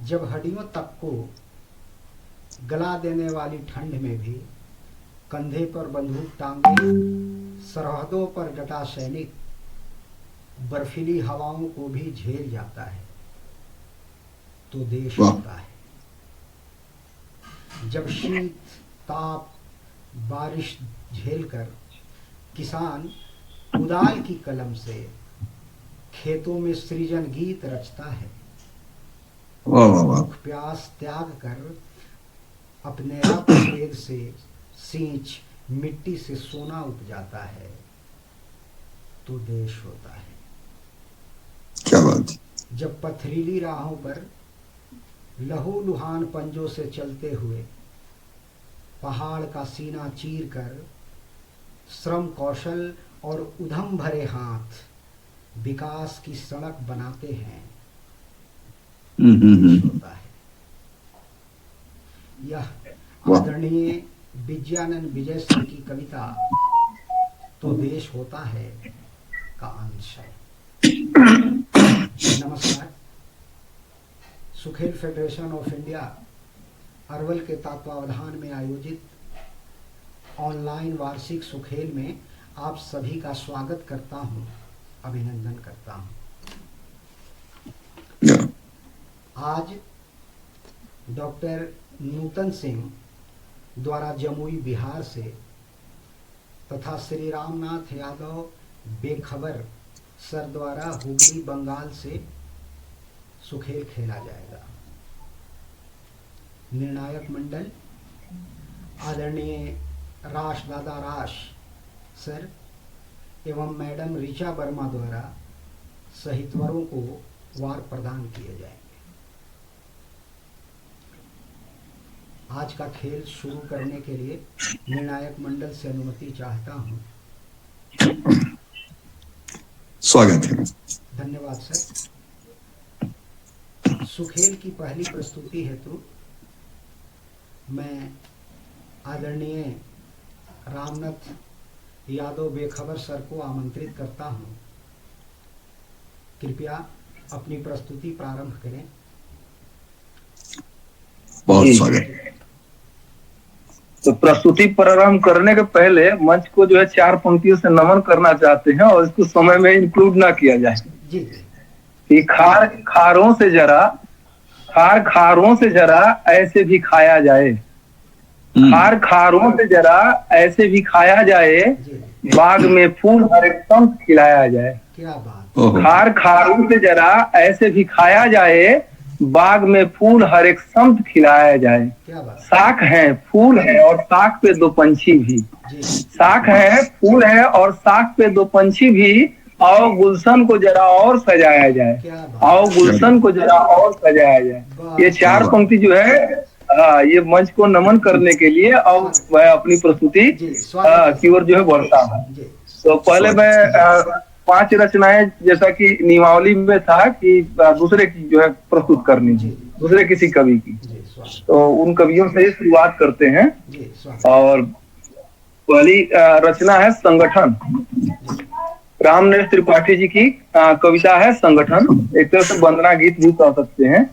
जब हड्डियों तक को गला देने वाली ठंड में भी कंधे पर बंदूक टांगे सरहदों पर डटा सैनिक बर्फीली हवाओं को भी झेल जाता है तो देश होता है। जब शीत ताप बारिश झेलकर किसान कुदाल की कलम से खेतों में सृजन गीत रचता है, भूख प्यास त्याग कर अपने रक्त स्वेद से सींच मिट्टी से सोना उपजाता है तो देश होता है। क्या बात। जब पथरीली राहों पर लहूलुहान पंजों से चलते हुए पहाड़ का सीना चीर कर श्रम कौशल और उधम भरे हाथ विकास की सड़क बनाते हैं देश होता है। यह आदरणीय विजयानंद विजय सिंह की कविता तो देश होता है का अंश है। नमस्कार। सुखेल फेडरेशन ऑफ इंडिया अरवल के तत्वावधान में आयोजित ऑनलाइन वार्षिक सुखेल में आप सभी का स्वागत करता हूं, अभिनंदन करता हूं। आज डॉक्टर नूतन सिंह द्वारा जमुई बिहार से तथा श्री रामनाथ यादव बेखबर सर द्वारा हुगली बंगाल से सुखेल खेला जाएगा। निर्णायक मंडल आदरणीय राश दादा राश सर एवं मैडम ऋचा वर्मा द्वारा सहितवरों को वार प्रदान किए जाएंगे। आज का खेल शुरू करने के लिए निर्णायक मंडल से अनुमति चाहता हूं। स्वागत है। धन्यवाद सर। सुखेल की पहली प्रस्तुति हेतु मैं आदरणीय रामनाथ यादव बेखबर सर को आमंत्रित करता हूं। कृपया अपनी प्रस्तुति प्रारंभ करें। बहुत स्वागत। तो प्रस्तुति प्रारंभ करने के पहले मंच को जो है 4 पंक्तियों से नमन करना चाहते हैं और इसको समय में इंक्लूड ना किया जाए जी। कि खारों से जरा ऐसे भी खाया जाए, खारों से जरा ऐसे भी खाया जाए, बाग में फूल हर एक संत खिलाया जाए। क्या बात। खारों से जरा ऐसे भी खाया जाए, बाग में फूल हर एक संत खिलाया जाए। साख है फूल है और साख पे 2 पंछी भी, साख है फूल है और साख पे 2 पंछी भी, आओ गुलशन को जरा और सजाया जाए, आओ गुलशन को जरा और सजाया जाए। ये 4 पंक्ति जो है ये मंच को नमन करने के लिए और वह अपनी प्रस्तुति की ओर जो है बढ़ता है। तो पहले मैं 5 रचनाएं जैसा कि नियमावली में था कि दूसरे की जो है प्रस्तुत करनी थी, दूसरे किसी कवि की, तो उन कवियों से ही शुरुआत करते हैं। और पहली रचना है संगठन। रामनरेश त्रिपाठी जी की कविता है संगठन। एक तरह से वंदना गीत भी कह सकते हैं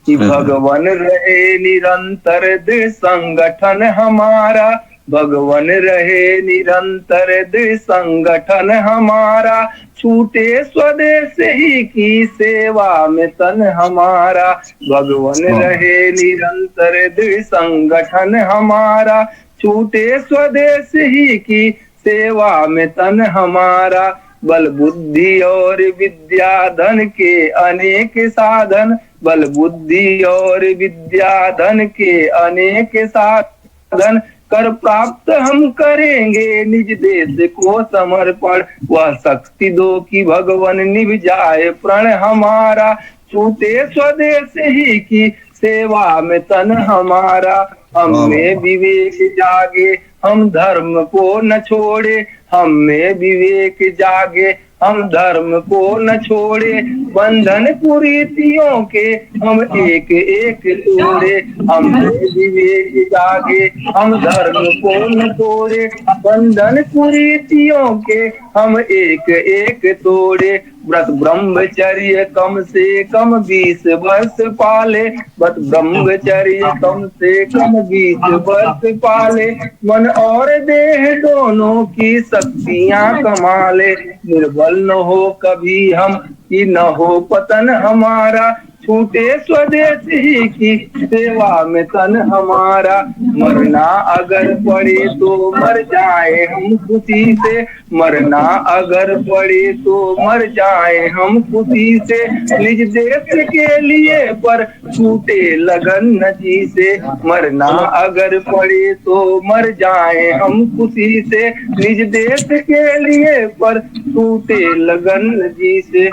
कि भगवान रहे निरंतर दृढ़ संगठन हमारा, भगवान रहे निरंतर दृढ़ संगठन हमारा, छूटे स्वदेश ही की सेवा में तन हमारा, भगवान रहे निरंतर दृढ़ संगठन हमारा, छूटे स्वदेश ही की सेवा में तन हमारा, बल बुद्धि और विद्या धन के अनेक साधन, बल बुद्धि और विद्या धन के अनेक साधन, कर प्राप्त हम करेंगे निज देश को समर्पण, वह शक्ति दो कि भगवान निभ जाए प्रण हमारा, छूटे स्वदेश ही की सेवा में तन हमारा, हम में विवेक जागे हम धर्म को न छोड़े, हम में विवेक जागे हम धर्म को न छोड़े, बंधन कुरीतियों के हम एक एक तोड़े, हम में विवेक जागे हम धर्म को न तोड़े, बंधन कुरीतियों के हम एक एक तोड़े, व्रत ब्रह्मचर्य कम से कम 20 वर्ष पाले, व्रत ब्रह्मचर्य कम से कम 20 वर्ष पाले, मन और देह दोनों की शक्तियां कमा ले, निर्बल न हो कभी हम कि न हो पतन हमारा, छूटे स्वदेश ही की सेवा में तन हमारा, मरना अगर पड़े तो मर जाए हम खुशी से, मरना अगर पड़े तो मर जाए हम खुशी से, निज देश के लिए पर छूटे लगन न जी से, मरना अगर पड़े तो मर जाए हम खुशी से, निज देश के लिए पर छूटे लगन न जी से।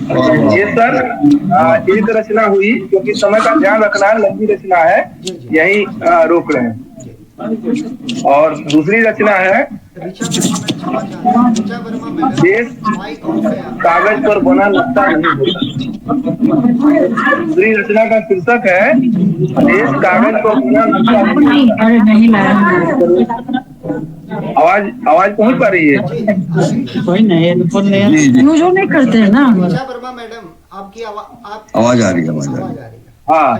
ये सर एक रचना हुई, क्योंकि समय का ध्यान रखना है, लंबी रचना है, यही रोक रहे हैं। और दूसरी रचना है देश कागज पर बना नक्शा नहीं होता। दूसरी रचना का शीर्षक है देश कागज पर बना नक्शा नहीं होता। आवाज पहुंच पा रही है? कोई नहीं, यूज नहीं करते हैं ना। वर्मा मैडम आपकी आवाज आ रही है। हाँ,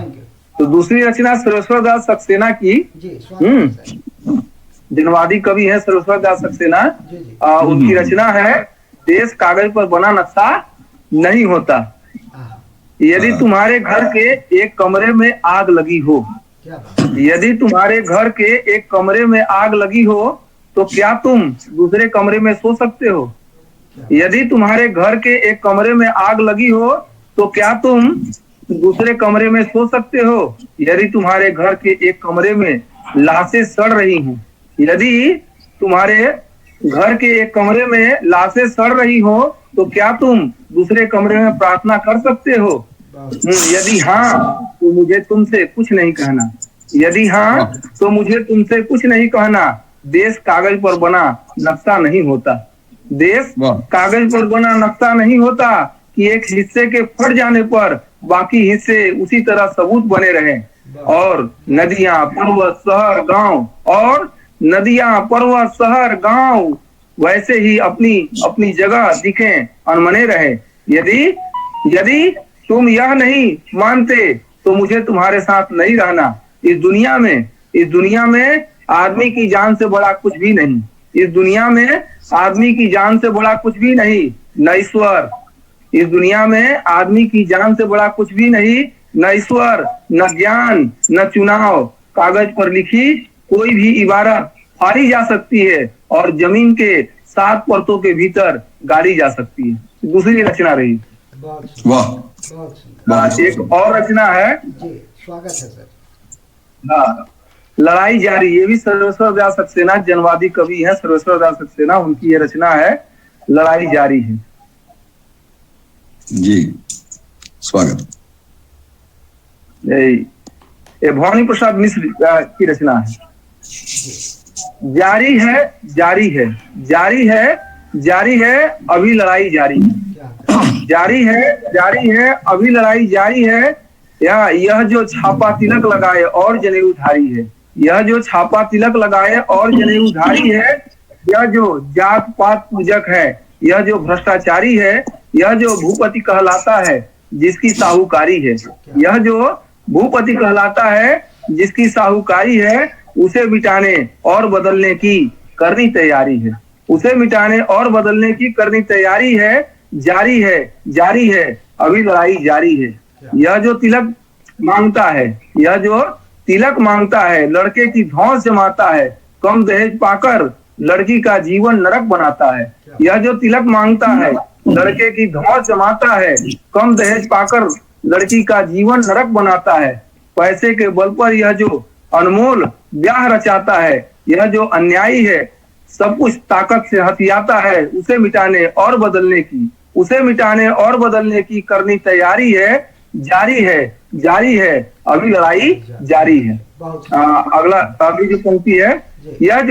तो दूसरी रचना सर्वेश्वर दास सक्सेना की, जनवादी कवि है सर्वेश्वर दास सक्सेना, उनकी रचना है देश कागज पर बना नक्शा नहीं होता। यदि तुम्हारे घर के एक कमरे में आग लगी हो, यदि तुम्हारे घर के एक कमरे में आग लगी हो तो क्या तुम दूसरे कमरे में सो सकते हो? यदि तुम्हारे घर के एक कमरे में आग लगी हो तो क्या तुम दूसरे कमरे में सो सकते हो? यदि तुम्हारे घर के एक कमरे में लाशें सड़ रही हैं, यदि तुम्हारे घर के एक कमरे में लाशें सड़ रही हो तो क्या तुम दूसरे कमरे में प्रार्थना कर सकते हो? यदि हाँ तो मुझे तुमसे कुछ नहीं कहना, यदि हाँ तो मुझे तुमसे कुछ नहीं कहना, देश कागज पर बना नक्शा नहीं होता। देश कागज पर बना नक्शा नहीं होता कि एक हिस्से के फट जाने पर बाकी हिस्से उसी तरह सबूत बने रहें, और नदियां पर्वत शहर गांव, और नदियां पर्वत शहर गांव वैसे ही अपनी अपनी जगह दिखें, अनमने रहे। यदि तुम यह नहीं मानते तो मुझे तुम्हारे साथ नहीं रहना। इस दुनिया में आदमी की जान से बड़ा कुछ भी नहीं, इस दुनिया में आदमी की जान से बड़ा कुछ भी नहीं, न ईश्वर। इस दुनिया में आदमी की जान से बड़ा कुछ भी नहीं, न ईश्वर, न ज्ञान, न चुनाव। कागज पर लिखी कोई भी इबारत फाड़ी जा सकती है और जमीन के 7 परतों के भीतर गाड़ी जा सकती है। दूसरी रचना रही। वाह, एक और रचना है जी, स्वागत है सर। हाँ, लड़ाई जारी, ये भी सर्वेश्वर दास सक्सेना, जनवादी कवि है सर्वेश्वर दास सक्सेना, उनकी ये रचना है लड़ाई जारी है। जी, स्वागत। ये भवानी प्रसाद मिश्र की रचना है। जारी है, जारी है, जारी है, जारी है, अभी लड़ाई जारी है, जारी है, जारी है, अभी लड़ाई जारी है। यह जो छापा तिलक लगाए और जनेऊधारी है, यह जो छापा तिलक लगाए और जनेऊधारी है, यह जो जात पात पूजक है, यह जो भ्रष्टाचारी है, यह जो भूपति कहलाता है जिसकी साहूकारी है, यह जो भूपति कहलाता है जिसकी साहूकारी है, उसे मिटाने और बदलने की करनी तैयारी है, उसे मिटाने और बदलने की करनी तैयारी है। जारी है, जारी है, अभी लड़ाई जारी है। यह जो तिलक मांगता है, यह जो तिलक मांगता है, लड़के की धौंस जमाता है, कम दहेज पाकर लड़की का जीवन नरक बनाता है। यह जो तिलक मांगता है, लड़के की धौंस जमाता है, कम दहेज पाकर लड़की का जीवन नरक बनाता है। पैसे के बल पर यह जो अनमोल ब्याह रचाता है, यह जो अन्यायी है, सब कुछ ताकत से हथियाता है, उसे मिटाने और बदलने की, उसे मिटाने और बदलने की करनी तैयारी है। जारी है, जारी है, अभी लड़ाई जारी है। अगला अभी जो पंक्ति है, यह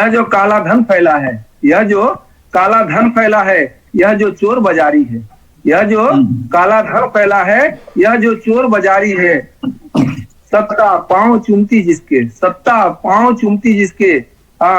जो काला धन फैला है, यह जो काला धन फैला है, यह जो चोर बाजारी है, यह जो काला धन फैला है, यह जो चोर बाजारी है। सत्ता पांव चूमती जिसके, सत्ता पांव चूमती जिसके,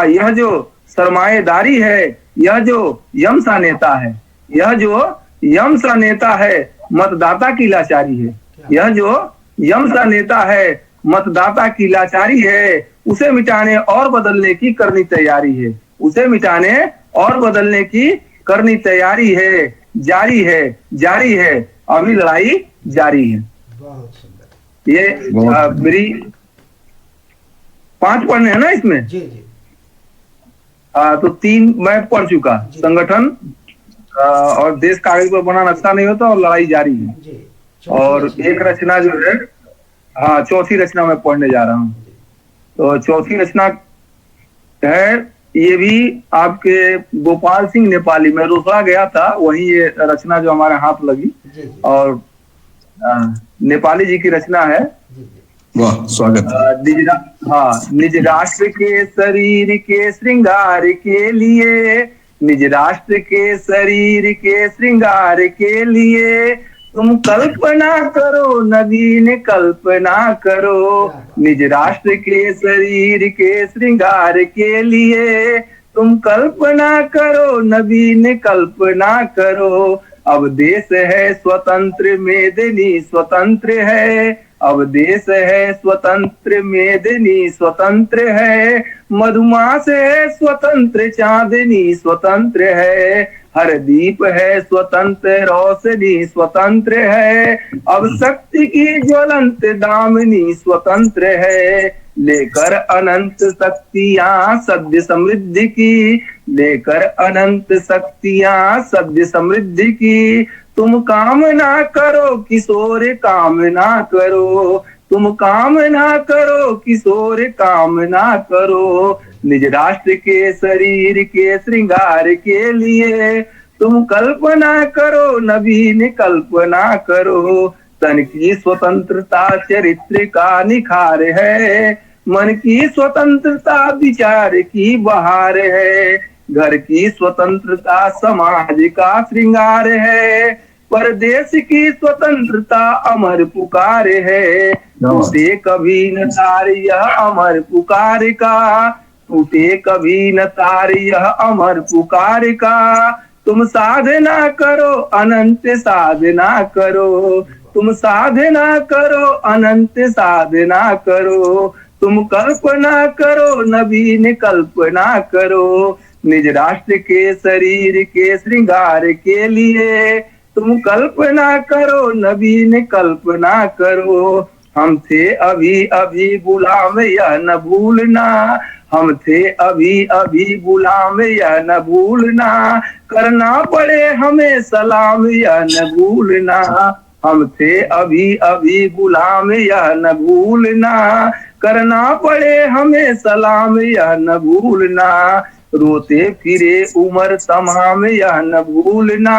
यह जो सरमाएदारी है, यह जो यम सा नेता है, यह जो यम सा नेता है, मतदाता की लाचारी है। यह जो यम सा नेता है, मतदाता की लाचारी है, उसे मिटाने और बदलने की करनी तैयारी है। उसे मिटाने और बदलने की करनी तैयारी है। जारी है, जारी है, अभी लड़ाई जारी है। बहुत सुंदर। ये मेरी 5 पढ़ने हैं ना इसमें? जी जी। तो 3 मैं पढ़ चुका। संगठन और देश कागज पर बना नक्शा नहीं होता और लड़ाई जारी है जी। और एक रचना जो है, हाँ, चौथी रचना मैं पढ़ने जा रहा हूँ। तो चौथी रचना है, ये भी आपके गोपाल सिंह नेपाली में रोसड़ा गया था, वही ये रचना जो हमारे हाथ लगी। जी जी। और नेपाली जी की रचना है। जी जी। वाह, स्वागत है। निज राष्ट्र के शरीर के श्रृंगार के लिए, निज राष्ट्र के शरीर के श्रृंगार के लिए तुम कल्पना करो, नवीन कल्पना करो। निज राष्ट्र के शरीर के श्रृंगार के लिए तुम कल्पना करो, नवीन कल्पना करो। अब देश है स्वतंत्र, मेदिनी स्वतंत्र है। अब देश है स्वतंत्र, मेदिनी स्वतंत्र है। मधुमास है स्वतंत्र, चांदनी स्वतंत्र है। हर दीप है स्वतंत्र, रोशनी स्वतंत्र है। अब शक्ति की ज्वलंत दामिनी स्वतंत्र है। लेकर अनंत शक्तियां सद्य समृद्धि की, लेकर अनंत शक्तियां सद्य समृद्धि की। तुम कामना करो किशोर, कामना करो। तुम कामना करो किशोर, कामना करो। निज राष्ट्र के शरीर के श्रृंगार के लिए तुम कल्पना करो, नवीन कल्पना करो। तन की स्वतंत्रता चरित्र का निखार है। मन की स्वतंत्रता विचार की बहार है। घर की स्वतंत्रता समाज का श्रृंगार है। परदेश की स्वतंत्रता अमर पुकार है। टूटे कभी न तार यह अमर पुकार का, टूटे कभी न तार यह अमर पुकार का। तुम साधना करो, अनंत साधना करो। तुम साधना करो, अनंत साधना करो। तुम कल्पना करो, नवीन कल्पना करो। निज राष्ट्र के शरीर के श्रृंगार के लिए तुम कल्पना करो, नवीन कल्पना करो। हम थे अभी अभी गुलाम, यह न भूलना। हम थे अभी अभी गुलाम, यह न भूलना। करना पड़े हमें सलाम, यह न भूलना। हम थे अभी अभी गुलाम, यह न भूलना। करना पड़े हमें सलाम, यह न भूलना। रोते फिरे उम्र तमाम, यह न भूलना।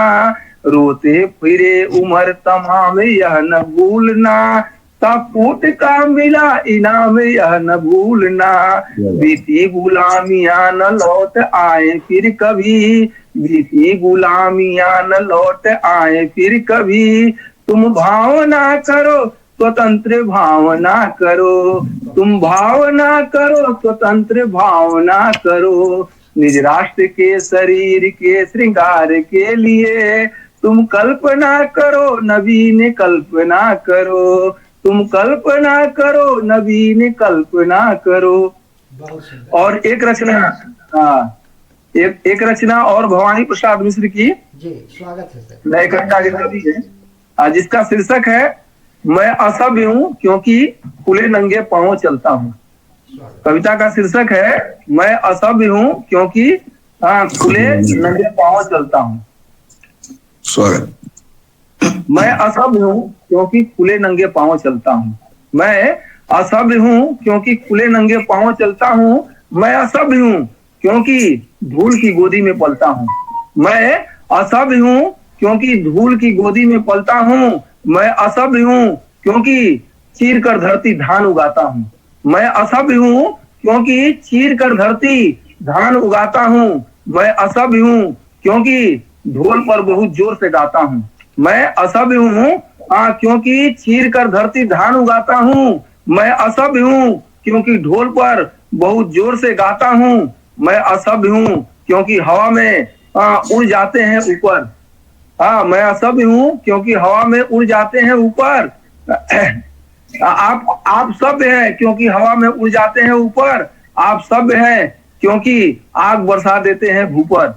रोते फिरे उम्र तमाम, यह न भूलना। ताकूत का मिला इनाम, यह न भूलना। बीती गुलामियां न लौट आए फिर कभी। बीती गुलामियां न लौट आए फिर कभी। तुम भावना करो, स्वतंत्र भावना करो। तुम भावना करो, स्वतंत्र भावना करो। निज राष्ट्र के शरीर के श्रृंगार के लिए तुम कल्पना करो, नवीन कल्पना करो। तुम कल्पना करो, नवीन कल्पना करो। और एक रचना, एक रचना और भवानी प्रसाद मिश्र की जी, स्वागत है सर। नए कविता की है, जिसका शीर्षक है मैं असभ्य हूँ क्योंकि खुले नंगे पांव चलता हूँ। कविता का शीर्षक है मैं असभ्य हूँ क्योंकि खुले नंगे पांव चलता हूँ। स्वागत। मैं असभ्य हूँ क्योंकि खुले नंगे पांव चलता हूँ। मैं असभ्य हूँ क्योंकि खुले नंगे पांव चलता हूँ। मैं असभ्य हूँ क्योंकि धूल की गोदी में पलता हूँ। मैं असभ्य हूँ क्योंकि धूल की गोदी में पलता हूँ। मैं असभ्य हूँ क्योंकि चीर कर धरती धान उगाता हूँ। मैं असभ्य हूँ क्योंकि चीर कर धरती धान उगाता हूँ। मैं असभ्य हूँ क्योंकि ढोल पर बहुत जोर से गाता हूँ। मैं असभ्य हूँ क्योंकि चीर कर धरती धान उगाता हूँ। मैं असभ्य हूँ क्योंकि ढोल पर बहुत जोर से गाता हूँ। मैं असभ्य हूँ क्योंकि हवा में उड़ जाते हैं ऊपर। हाँ, मैं असभ्य हूँ क्योंकि हवा में उड़ जाते हैं ऊपर। आप सभ्य हैं क्योंकि हवा में उड़ जाते हैं ऊपर। आप सभ्य हैं क्योंकि आग बरसा देते हैं भूपर।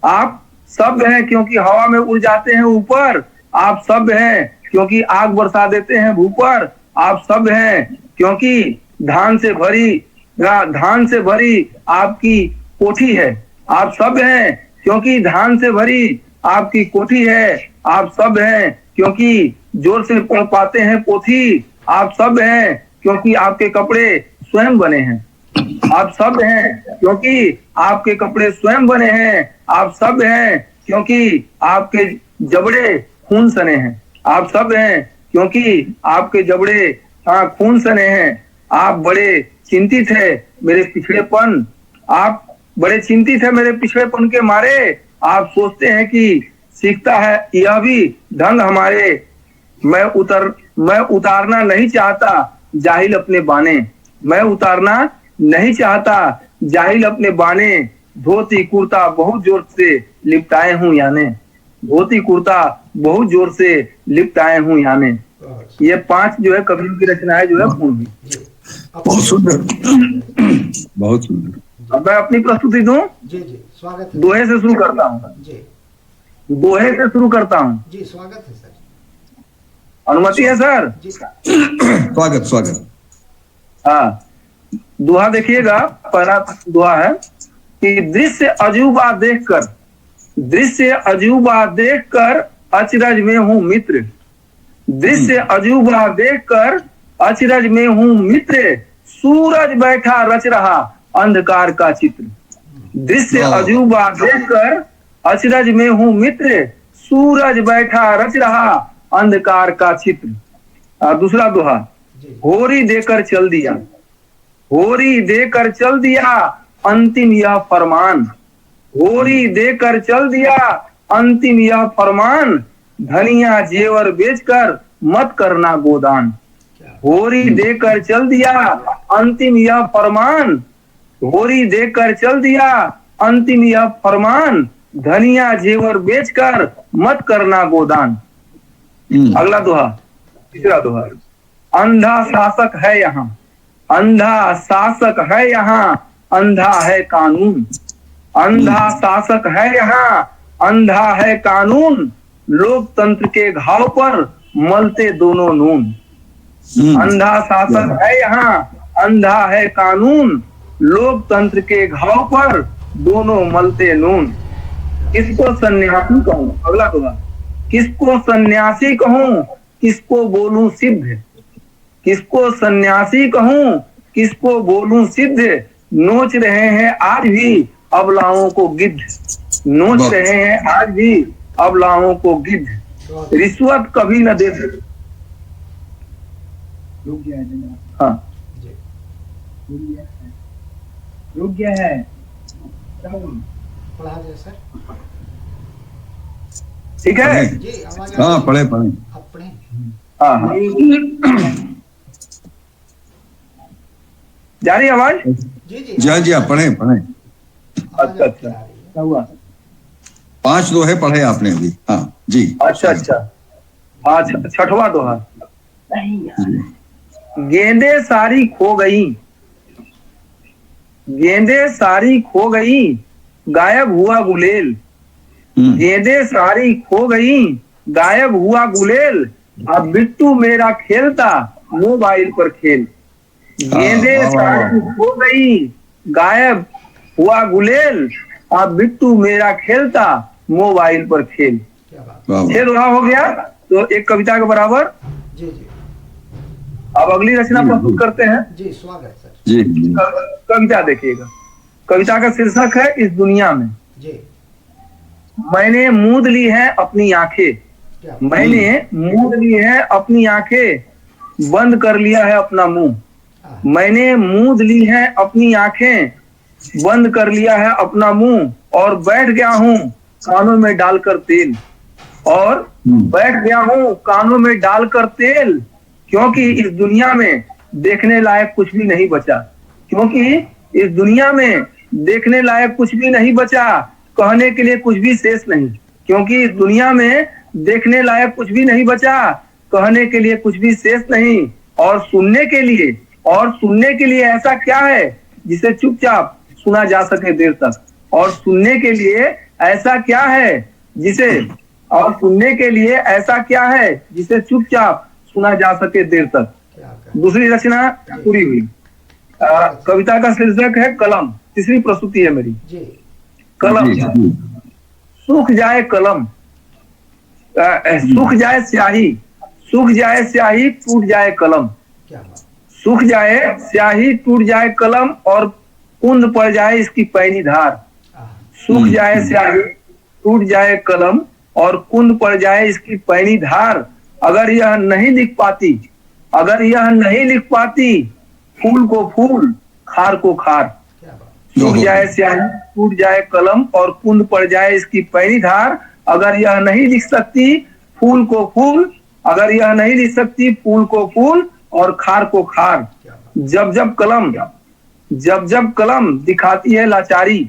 आप सभ्य हैं क्योंकि हवा में उड़ जाते हैं ऊपर। आप सभ्य हैं क्योंकि आग बरसा देते हैं भूपर। आप सभ्य हैं क्योंकि धान से भरी आपकी कोठी है। आप सभ्य हैं क्योंकि धान से भरी आपकी कोठी है। आप सभ्य हैं क्योंकि जोर से पढ़ पाते हैं पोथी। आप सभ्य हैं क्योंकि आपके कपड़े स्वयं बने हैं। आप सभ्य हैं क्योंकि आपके कपड़े स्वयं बने हैं। आप सभ्य हैं क्योंकि आपके जबड़े खून सने हैं। आप सभ्य हैं क्योंकि आपके जबड़े खून सने हैं। आप बड़े चिंतित है मेरे पिछड़ेपन। आप बड़े चिंतित है मेरे पिछड़ेपन के मारे। आप सोचते हैं कि सीखता है यह भी ढंग हमारे। मैं उतारना नहीं चाहता जाहिल अपने बाने। मैं उतारना नहीं चाहता जाहिल अपने बाने। धोती कुर्ता बहुत जोर से लिपटाए हूँ याने। धोती कुर्ता बहुत जोर से लिपटाए हूँ याने। ये 5 जो है कवियों की रचनाएं जो है पूर्ण। बहुत सुंदर, बहुत सुंदर। अब मैं अपनी प्रस्तुति दूं। जी स्वागत है। दोहे से शुरू करता हूँ। जी दोहे से शुरू करता हूँ। जी स्वागत है सर। अनुमति है सर? जी स्वागत स्वागत। हाँ, दोहा देखिएगा। पहला दोहा है कि दृश्य अजूबा देखकर अचरज में हूँ मित्र। दृश्य अजूबा देखकर अचरज में हूँ मित्र। सूरज बैठा रच रहा अंधकार का चित्र। दृश्य अजूबा देखकर अचरज में हूँ मित्र। सूरज बैठा रच रहा अंधकार का चित्र। दूसरा दोहा, होरी देकर चल दिया। होरी देकर चल दिया अंतिम यह फरमान। होरी देकर चल दिया अंतिम यह फरमान। धनिया जेवर बेचकर मत करना गोदान। होरी देकर चल दिया अंतिम यह फरमान। होरी देकर चल दिया अंतिम यह फरमान। धनिया जेवर बेचकर मत करना गोदान। अगला दोहा, तीसरा दोहा, अंधा शासक है यहाँ। अंधा शासक है यहाँ अंधा है कानून। अंधा शासक है यहाँ अंधा है कानून। लोकतंत्र के घाव पर मलते दोनों नून। अंधा शासक है यहाँ अंधा है कानून। लोकतंत्र के घाव पर दोनों मलते नून। किसको सन्यासी कहूँ? अगला दोहा, किसको सन्यासी कहूँ किसको बोलूं सिद्ध। किसको सन्यासी कहूँ किसको बोलूं सिद्ध। नोच रहे हैं आज भी अबलाओं को गिद्ध। नोच रहे हैं आज भी अबलाओं को गिद्ध। रिश्वत कभी न दे सकते। हाँ, योग्य है। पढ़ा दे सर। ठीक है। हाँ, पढ़े अपने। हाँ, जा रही आवाज? जी आप पढ़े। अच्छा, क्या हुआ? 5 दोहे पढ़े आपने अभी। हाँ जी। अच्छा। हाँ, छठवां दोहा, गेंदे सारी खो गई। गेंदे सारी खो गई गायब हुआ गुलेल। गेंदे सारी खो गई गायब हुआ गुलेल। अब बिट्टू मेरा खेलता मोबाइल पर खेल। गेंदे सारी खो गई गायब हुआ गुलेल। अब बिट्टू मेरा खेलता मोबाइल पर खेल। 6 दोहा हो गया तो एक कविता के बराबर। जी। अब अगली रचना प्रस्तुत करते हैं। जी स्वागत सर। जी। कविता देखिएगा। कविता का शीर्षक है इस दुनिया में। जी। मैंने मूंद ली है अपनी आंखें। मैंने मूंद ली है अपनी आंखें। बंद कर लिया है अपना मुंह। मैंने मूंद ली है अपनी आंखें। बंद कर लिया है अपना मुंह। और बैठ गया हूँ कानों में डालकर तेल। और बैठ गया हूँ कानों में डालकर तेल। क्योंकि इस दुनिया में देखने लायक कुछ भी नहीं बचा। क्योंकि इस दुनिया में देखने लायक कुछ भी नहीं बचा, कहने के लिए कुछ भी शेष नहीं। क्योंकि दुनिया में देखने लायक कुछ भी नहीं बचा, कहने के लिए कुछ भी शेष नहीं। और सुनने के लिए ऐसा क्या है जिसे चुपचाप सुना जा सके देर तक। और सुनने के लिए ऐसा क्या है जिसे चुपचाप सुना जा सके देर तक। दूसरी रचना पूरी हुई। कविता का शीर्षक है कलम। तीसरी प्रस्तुति है मेरी। कलम। सूख जाए कलम, सूख जाए स्याही, टूट जाए कलम। सूख जाए स्याही, टूट जाए कलम, और कुंद पड़ जाए इसकी पैनी धार। सूख जाए स्याही, टूट जाए कलम, और कुंद पड़ जाए इसकी पैनी धार। अगर यह नहीं लिख पाती, फूल को फूल, खार को खार। सूख जाए स्याही, टूट जाए कलम, और कुंद पड़ जाए इसकी पैनी धार। अगर यह नहीं लिख सकती फूल को फूल, और खार को खार। जब जब कलम दिखाती है लाचारी,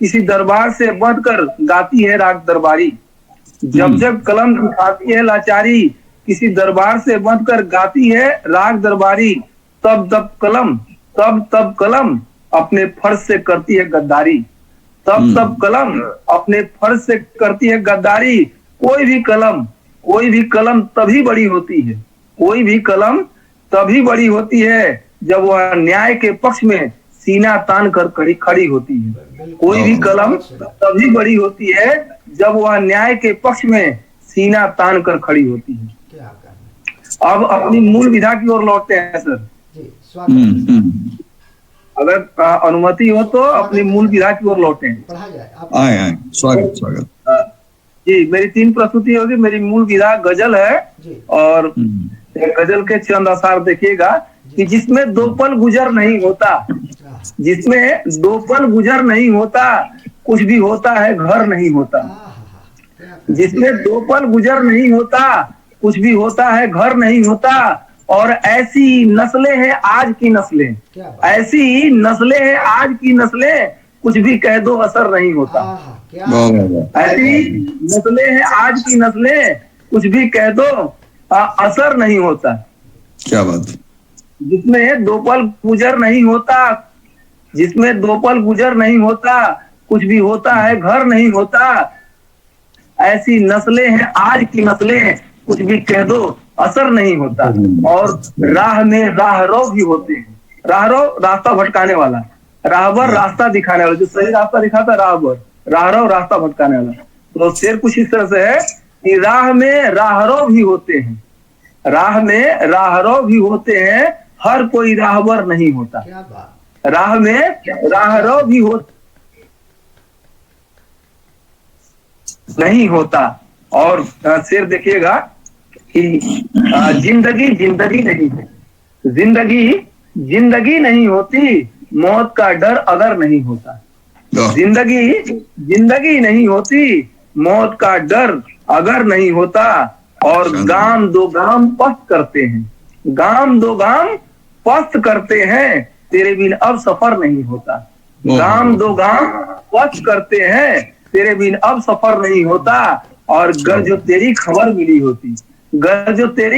किसी दरबार से बढ़कर गाती है राग दरबारी। जब जब कलम दिखाती है लाचारी, किसी दरबार से बढ़कर गाती है राग दरबारी। तब तब कलम अपने फर्ज से करती है गद्दारी। कोई भी कलम तभी बड़ी होती है, जब वह न्याय के पक्ष में सीना तान कर खड़ी होती है। कोई भी कलम तभी बड़ी होती है, जब वह न्याय के पक्ष में सीना तान कर खड़ी होती है। अब अपनी मूल विधा की ओर लौटते हैं सर। अगर अनुमति हो तो अपनी मूल विधा की ओर लौटे। स्वागत। जी, मेरी 3 प्रस्तुति होगी। मेरी मूल विधा गजल है, और गजल के चंद आसार देखिएगा कि जिसमें 2 पल गुजर नहीं होता, कुछ भी होता है घर नहीं होता। जिसमें 2 पल गुजर नहीं होता, कुछ भी होता है घर नहीं होता। और ऐसी नस्लें हैं आज की नस्लें, कुछ भी कह दो असर नहीं होता। ऐसी नस्लें हैं आज की नस्लें, कुछ भी कह दो असर नहीं होता। क्या बात। जिसमें 2 पल गुजर नहीं होता, कुछ भी होता है घर नहीं होता। ऐसी नस्लें हैं आज की नस्लें, कुछ भी कह दो असर नहीं होता। और राह में राहरो भी होते हैं। राहरो रास्ता भटकाने वाला, राहबर रास्ता दिखाने वाला, जो सही रास्ता दिखाता राहबर, राहरो रास्ता भटकाने वाला। तो शेर कुछ इस तरह से है कि राह में राहरो भी होते हैं, हर कोई राहबर नहीं होता। राह में राहरो भी नहीं होता। और शेर देखिएगा कि जिंदगी नहीं होती, मौत का डर अगर नहीं होता। जिंदगी नहीं होती, मौत का डर अगर नहीं होता। और गाम दो गाम पस्त करते हैं, तेरे बिन अब सफर नहीं होता। गाम दो गाम पस्त करते हैं, तेरे बिन अब सफर नहीं होता। और गर जो तेरी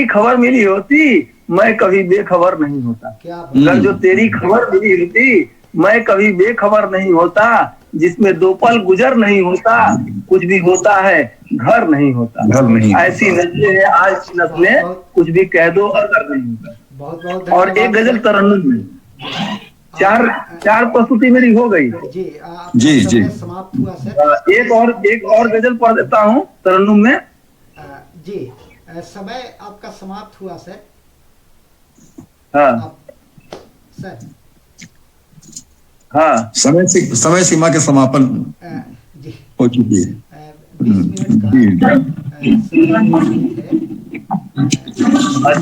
खबर मिली होती, मैं कभी बेखबर नहीं होता। गर जो तेरी खबर मिली होती, मैं कभी बेखबर नहीं होता। जिसमें 2 पल गुजर नहीं होता, कुछ भी होता है घर नहीं होता। ऐसी नस्लें हैं आज की नस्लें, कुछ भी कह दो अगर नहीं होता। और एक गजल तरन्नुम में 4 प्रस्तुति मेरी हो गई। जी समाप्त हुआ सर। एक और गजल पढ़ देता हूँ तरन्नुम में। जी, समय आपका समाप्त हुआ सर। हाँ सर। हाँ, समय सीमा के समापन हो चुकी है। 20 मिनट का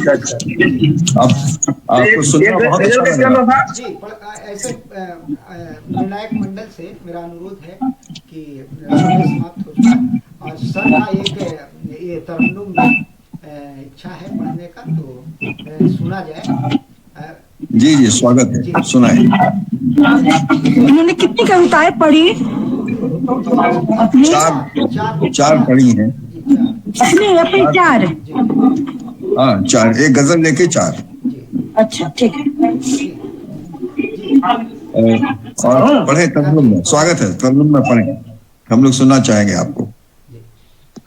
अच्छा। अब आपको सुनना बहुत अच्छा लगा। जी, ऐसे निर्णायक मंडल से मेरा अनुरोध है कि समय समाप्त हो चुका और सर का एक ये तरन्नुम में इच्छा है पढ़ने का, तो सुना जाए। जी जी, स्वागत है, सुनाए। उन्होंने कितनी कविताएं पढ़ी अपनी? चार पढ़ी हैं। अपनी 4। हाँ 4, एक गजल लेके 4। अच्छा ठीक है। और पढ़े तरन्नुम में, स्वागत है, तरन्नुम में पढ़े, हम लोग सुनना चाहेंगे आपको।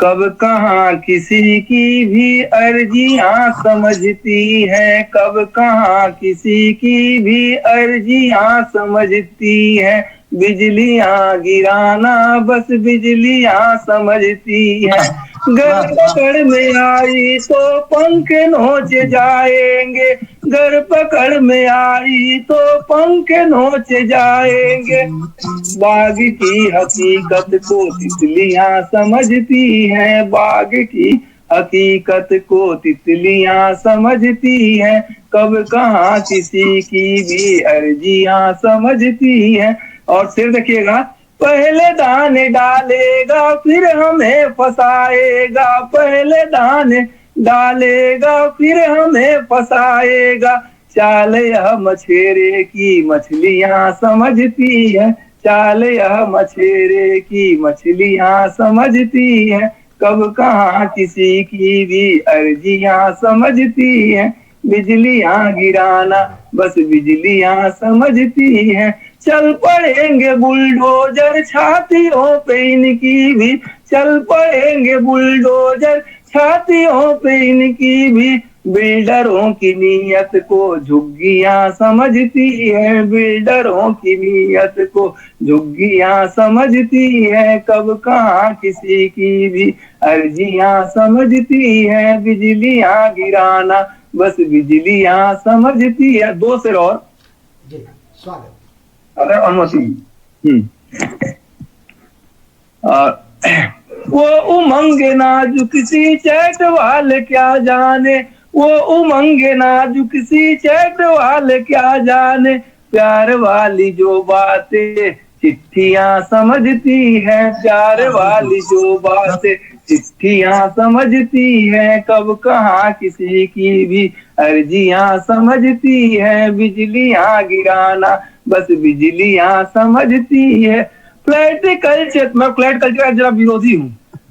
कब कहाँ किसी की भी अर्जियां समझती है, कब कहाँ किसी की भी अर्जियां समझती है, बिजलियां गिराना बस बिजलियां समझती है। घर पकड़ में आई तो पंख नोच जाएंगे, घर पकड़ में आई तो पंख नोच जाएंगे। बाग की हकीकत को तितलियां समझती हैं, बाग की हकीकत को तितलियां समझती हैं, कब कहाँ किसी की भी अर्जियां समझती हैं। और फिर देखिएगा, पहले दाने डालेगा फिर हमें फंसाएगा, पहले दाने डालेगा फिर हमें फंसाएगा, चाल यह मछेरे की मछलियां समझती है, चाल यह मछेरे की मछलियां समझती है, कब कहाँ किसी की भी अर्जियां समझती है, बिजलियां गिराना बस बिजलियां समझती है। चल पड़ेंगे बुलडोजर छातियों पे इनकी भी, चल पड़ेंगे बुलडोजर छातियों पे इनकी भी, बिल्डरों की नीयत को झुग्गियां समझती है, बिल्डरों की नीयत को झुग्गियां समझती है, कब कहाँ किसी की भी अर्जियां समझती है, बिजलियां गिराना बस बिजलियां समझती है। 2 शेर और जी, स्वागत। अरे अनुमति। वो उमंग नाजुक सी चैट वाले क्या जाने, वो उमंग नाजुक सी चैट वाले क्या जाने, प्यार वाली जो बातें चिट्ठियां समझती है, प्यार वाली जो बातें चिट्ठियां समझती है, कब कहाँ किसी की भी अर्जियां समझती है, बिजलियां गिराना बस बिजलियां समझती है। फ्लैट कल्चर, मैं फ्लैट कल्चर का जरा विरोधी हूँ,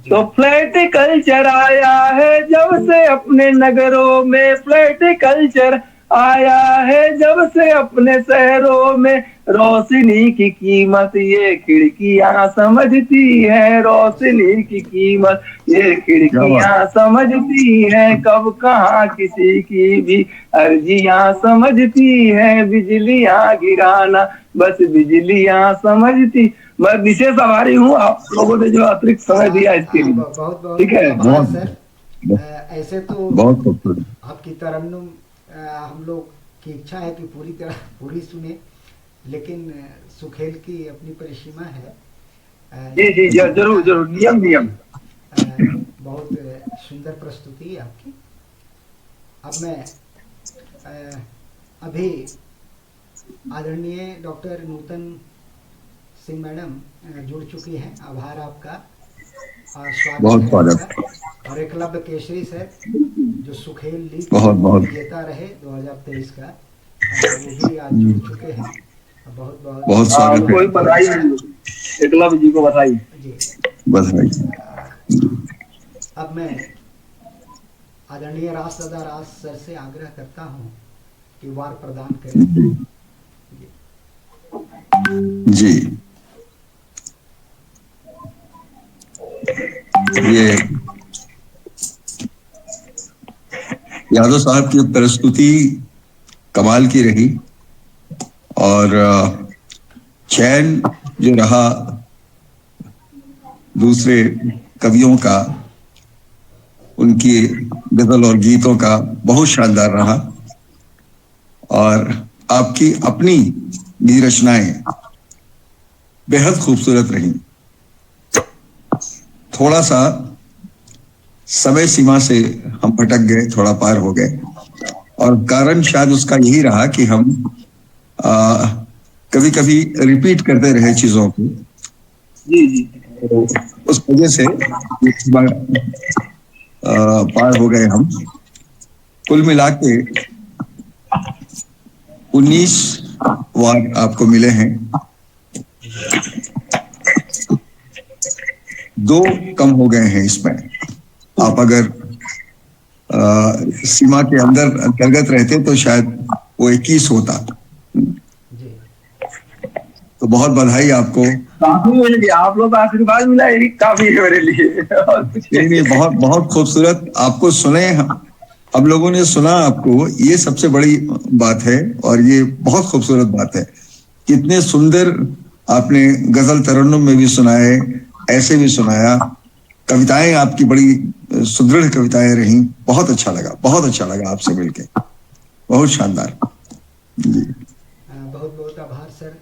तो फ्लैट कल्चर आया है जब से अपने नगरों में, फ्लैट कल्चर आया है जब से अपने शहरों में, रोशनी की कीमत ये खिड़कियां समझती है, रोशनी की कीमत ये खिड़कियां समझती है, कब कहाँ किसी की भी अर्जियां समझती है, बिजलियां गिराना बस बिजलियां समझती। मैं विशेष आभारी हूँ आप लोगों ने जो अतिरिक्त समय दिया इसके लिए। बहुत ठीक है, बहुत सर। ऐसे तो बहुत आपकी तरन्नुम हम लोग की इच्छा है कि पूरी सुने, लेकिन सुखेल की अपनी परिसीमा है। जी जी जरूर जरूर, नियम। बहुत सुंदर प्रस्तुति है आपकी। अब मैं अभी आदरणीय डॉक्टर नूतन सिंह मैडम जुड़ चुकी हैं, आभार आपका और स्वागत है। और एकलव्य केसरी सर जो सुखेल लीग विजेता रहे 2023 का, वो भी आज जुड़ चुके हैं। बहुत स्वागत है, बधाई एकलव्य जी को, बधाई बधाई। अब मैं आदरणीय राष्ट्रदादा राज सर से आग्रह करता हूँ कि वार प्रदान करें। जी, ये यादव साहब की प्रस्तुति कमाल की रही, और चैन जो रहा दूसरे कवियों का, उनकी गजल और गीतों का बहुत शानदार रहा, और आपकी अपनी भी रचनाएं बेहद खूबसूरत रही। थोड़ा सा समय सीमा से हम भटक गए, थोड़ा पार हो गए, और कारण शायद उसका यही रहा कि हम कभी कभी रिपीट करते रहे चीजों को। जी तो उस वजह से पार हो गए हम। कुल मिला के 19 वार आपको मिले हैं, 2 कम हो गए हैं इसमें। आप अगर सीमा के अंतर्गत रहते तो शायद वो 21 होता। तो बहुत बधाई आपको। आप लोग का आशीर्वाद मिला, यही काफी है मेरे लिए। और कुछ नहीं, बहुत बहुत खूबसूरत आपको सुने, हम लोगों ने सुना आपको, ये सबसे बड़ी बात है और ये बहुत खूबसूरत बात है। कितने सुंदर आपने गजल तरन्नुम में भी सुनाए, ऐसे भी सुनाया, कविताएं आपकी बड़ी सुदृढ़ कविताएं रही। बहुत अच्छा लगा आपसे मिलके, बहुत शानदार जी। बहुत बहुत आभार सर,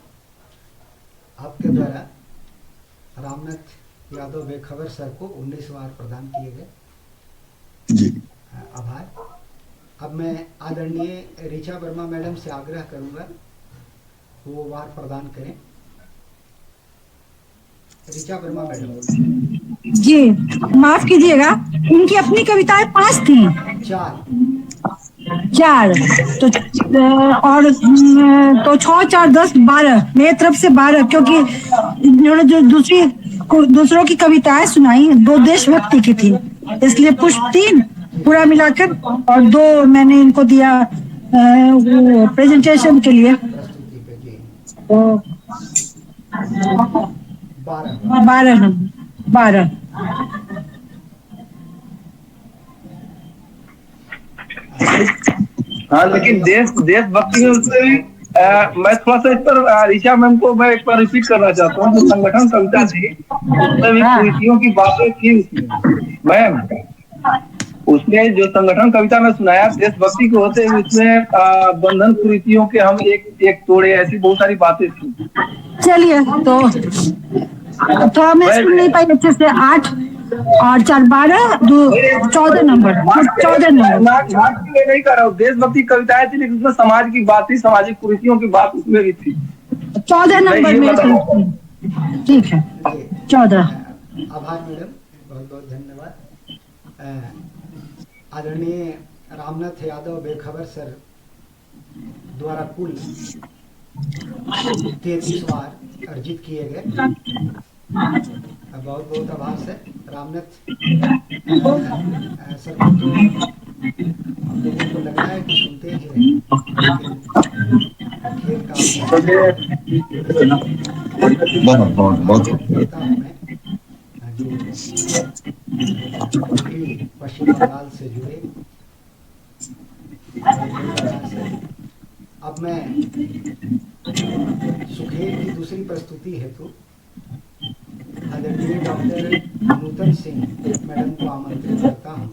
आपके द्वारा रामनाथ यादव बेखबर सर को 19 वार प्रदान किए गए जी। आभार। अब मैं आदरणीय ऋचा वर्मा मैडम से आग्रह करूंगा वो वार प्रदान करें। ऋचा वर्मा मैडम जी, माफ कीजिएगा, उनकी अपनी कविताएं 5 थी। 4 तो और तो 6 4 10 12 मेरे तरफ से 12, क्योंकि इन्होंने जो दूसरों की कविताएं सुनाई 2 देशभक्ति की थी, इसलिए पुष्प 3 पूरा मिलाकर, और 2 मैंने इनको दिया वो प्रेजेंटेशन के लिए। तो 12 हाँ, लेकिन देशभक्ति में उसमें भी मैं थोड़ा सा इस पर ऋचा मैम को मैं एक बार रिपीट करना चाहता हूँ। जो संगठन कविता थी उसमें भी कुरीतियों की बातें थी उसमें मैम। उसमें जो संगठन कविता में सुनाया देशभक्ति के होते हुए, उसमें बंधन कुरीतियों के हम एक तोड़े, ऐसी बहुत सारी बातें थी। चलिए, तो हमें सुन नहीं पाई अच्छे से। 8 और 4 12 14 नंबर नहीं कर रहा हूँ। देशभक्ति कविताएं थी लेकिन उसमें समाज की बात थी, सामाजिक कुरीतियों की बात उसमें भी थी। 14 नंबर में ठीक है। 14। आभार मैडम, बहुत बहुत धन्यवाद। आदरणीय रामनाथ यादव बेखबर सर द्वारा कुल 33 वार अर्जित किए गए। बहुत बहुत आभार सर। रामनाथ सर को तो लोगों को लग रहा है कि सुनते ही रहे, खेल का बहुत पश्चिम बंगाल से जुड़े। अब मैं सुखेल की दूसरी प्रस्तुति हेतु आदरणीय डॉक्टर नूतन सिंह मैडम को आमंत्रित करता हूँ।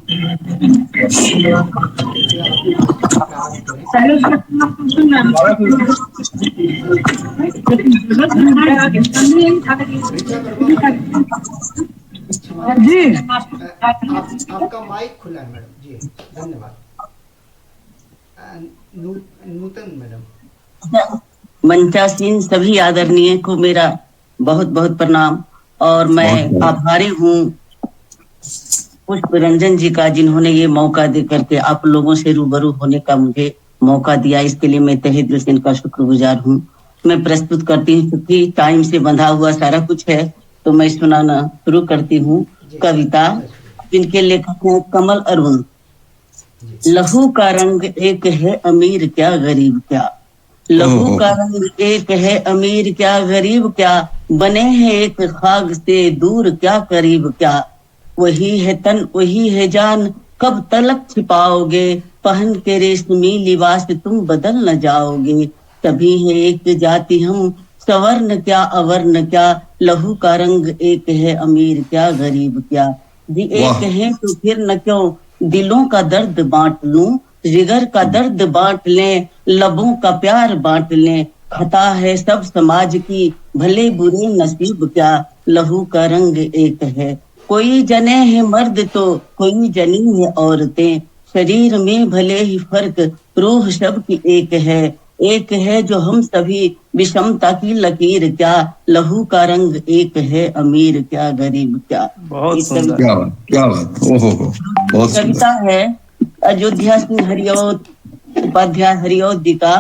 जी, आपका माइक खुला है मैडम जी, धन्यवाद। नूतन मैडम। मंचासीन सभी आदरणीय को मेरा बहुत बहुत प्रणाम, और मैं आभारी हूँ पुष्प रंजन जी का, जिन्होंने ये मौका दे करके आप लोगों से रूबरू होने का मुझे मौका दिया। इसके लिए मैं तहे दिल से इनका शुक्रगुजार हूँ। मैं प्रस्तुत करती हूँ, क्योंकि टाइम से बंधा हुआ सारा कुछ है, तो मैं सुनाना शुरू करती हूँ कविता, जिनके लेखक हैं कमल अरुण। लहू का रंग एक है, अमीर क्या गरीब क्या। लहू का रंग एक है, अमीर क्या गरीब क्या। बने हैं एक खाक से दूर क्या करीब क्या। वही है तन वही है जान, कब तलक छिपाओगे। पहन के रेशमी लिबास तुम बदल न जाओगे। तभी है एक जाति हम, सवर्ण क्या अवर्ण क्या। लहू का रंग एक है, अमीर क्या गरीब क्या। जी एक है तो फिर न क्यों दिलों का दर्द बांट लूं। जिगर का दर्द बांट लें, लबों का प्यार बांट लें। खता है सब समाज की, भले बुरे नसीब क्या। लहू का रंग एक है, कोई जने है मर्द तो कोई जनी है औरतें। शरीर में भले ही फर्क, रूह सबकी एक है। एक है जो हम सभी, विषमता की लकीर क्या। लहू का रंग एक है, अमीर क्या गरीब क्या। बहुत सुंदर, क्या बात। ओहो, बहुत कविता है अयोध्या सिंह हरिओत उपाध्याय हरिओत जी का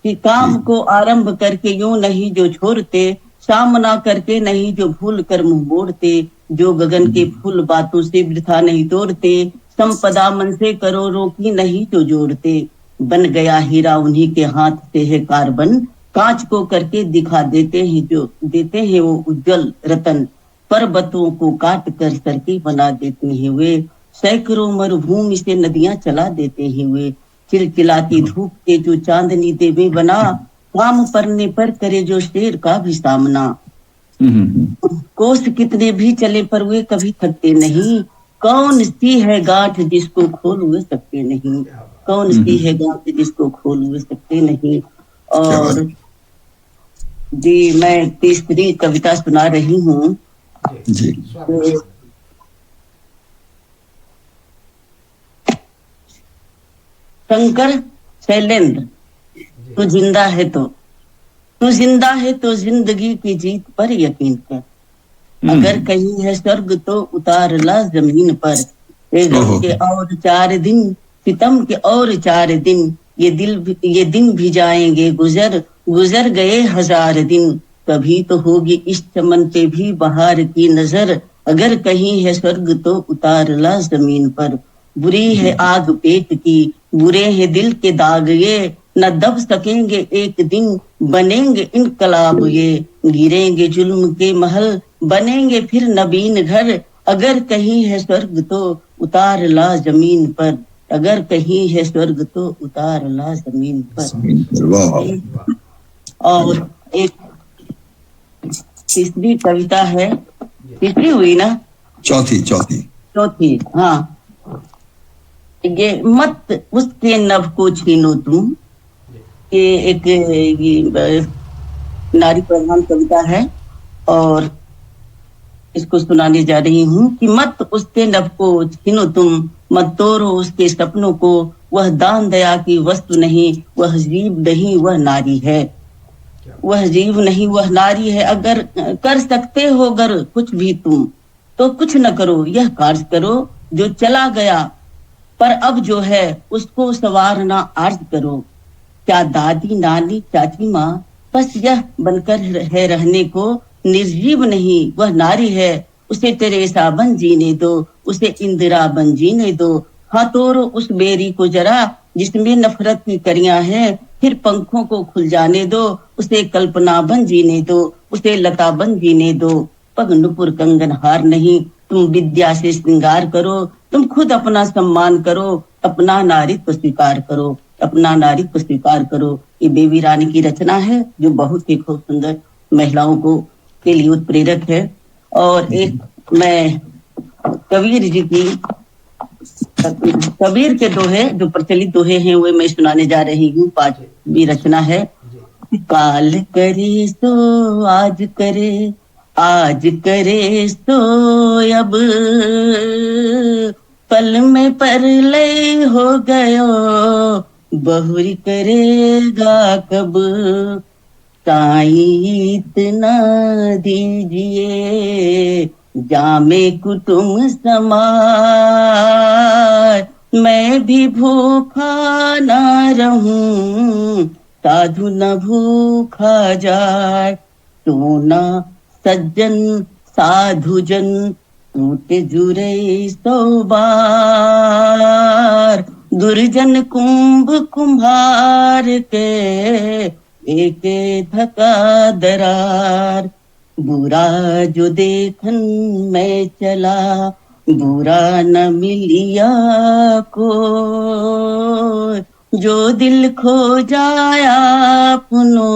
कि काम को आरंभ करके यूं नहीं जो छोड़ते, सामना करके नहीं जो भूल कर मुंह मोड़ते, जो गगन के फूल बातों से वृथा नहीं तोड़ते, संपदा मन से करो रोकी नहीं जो जोड़ते, बन गया हीरा उन्हीं के हाथ से है कार्बन, कांच को करके दिखा देते हैं वो उज्जवल रतन, पर्वतों को काट कर सरकी बना देते हैं वे, सैकड़ों मरुभूमि से नदियां चला देते हैं वे, चिलचिलाती धूप के जो चांदनी देवे बना, काम पड़ने पर करे जो शेर का भी सामना, कोस कितने भी चले पर वे कभी थकते नहीं, कौन सी है गांठ जिसको खोल हुए सकते नहीं, कौन सी है गांठ जिसको खोल हुए सकते नहीं। और जी मैं तीसरी कविता सुना रही हूँ। शंकर शैलेंद्र, तू जिंदा है तो जिंदगी की जीत पर यकीन कर, अगर कहीं है स्वर्ग तो उतार ला जमीन पर, गम के और 4 दिन सितम के और 4 दिन, ये दिन भी जाएंगे गुजर गए 1000 दिन, कभी तो होगी इस चमन पे भी बहार की नजर, अगर कहीं है स्वर्ग तो उतार ला जमीन पर, बुरी है आग पेट की बुरे हैं दिल के दाग ये, न दब सकेंगे एक दिन बनेंगे इनकलाब ये, गिरेंगे जुल्म के महल बनेंगे फिर नवीन घर, अगर कहीं है स्वर्ग तो उतार ला जमीन पर, अगर कहीं है स्वर्ग तो उतार ला जमीन पर। और एक तीसरी कविता है, तीसरी हुई ना, चौथी हाँ, ये मत उसके नभ को छीनो तुम, ये एक नारी प्रधान कविता है और इसको सुनाने जा रही हूँ कि मत उसके नभ को छीनो तुम, मत तोड़ो उसके सपनों को, वह दान दया की वस्तु नहीं, वह जीव नहीं वह नारी है, वह जीव नहीं वह नारी है, अगर कर सकते हो अगर कुछ भी तुम तो कुछ न करो, यह कार्य करो जो चला गया पर अब जो है उसको संवारना आर्ज करो, क्या दादी नानी चाची माँ बस यह बनकर है रहने को, निर्जीव नहीं वह नारी है, उसे टेरेसा बन जीने दो, उसे इंदिरा बन जीने दो, हाँ तोड़ो उस बेरी को जरा जिसमें नफरत की करियां हैं, फिर पंखों को खुल जाने दो, उसे कल्पना बन जीने दो, उसे लता बन जीने दो, पग नुपुर कंगन हार नहीं, तुम विद्या से श्रृंगार करो, तुम खुद अपना सम्मान करो, अपना नारीत्व स्वीकार करो, अपना नारीत्व स्वीकार करो। ये बेबी रानी की रचना है जो बहुत ही खूब सुंदर महिलाओं को के लिए उत्प्रेरक है। और एक मैं कबीर जी की, कबीर के दोहे जो प्रचलित दोहे हैं वे मैं सुनाने जा रही हूँ। 5वीं रचना है। काल करे सो आज करे, आज करे सो अब, पल में परलय हो गयो, बहुरी करेगा कब, ताई इतना दीजिए जामे कुटुंब समाज, मैं भी भूखा ना रहूं साधु न भूखा जाए, सोना सज्जन साधुजन टूटे जुरे 100 बार, दुर्जन कुंभ कुम्हार के एक धका दरार, बुरा जो देखन मैं चला, बुरा न मिलिया को, जो दिल खो जाया पुनो,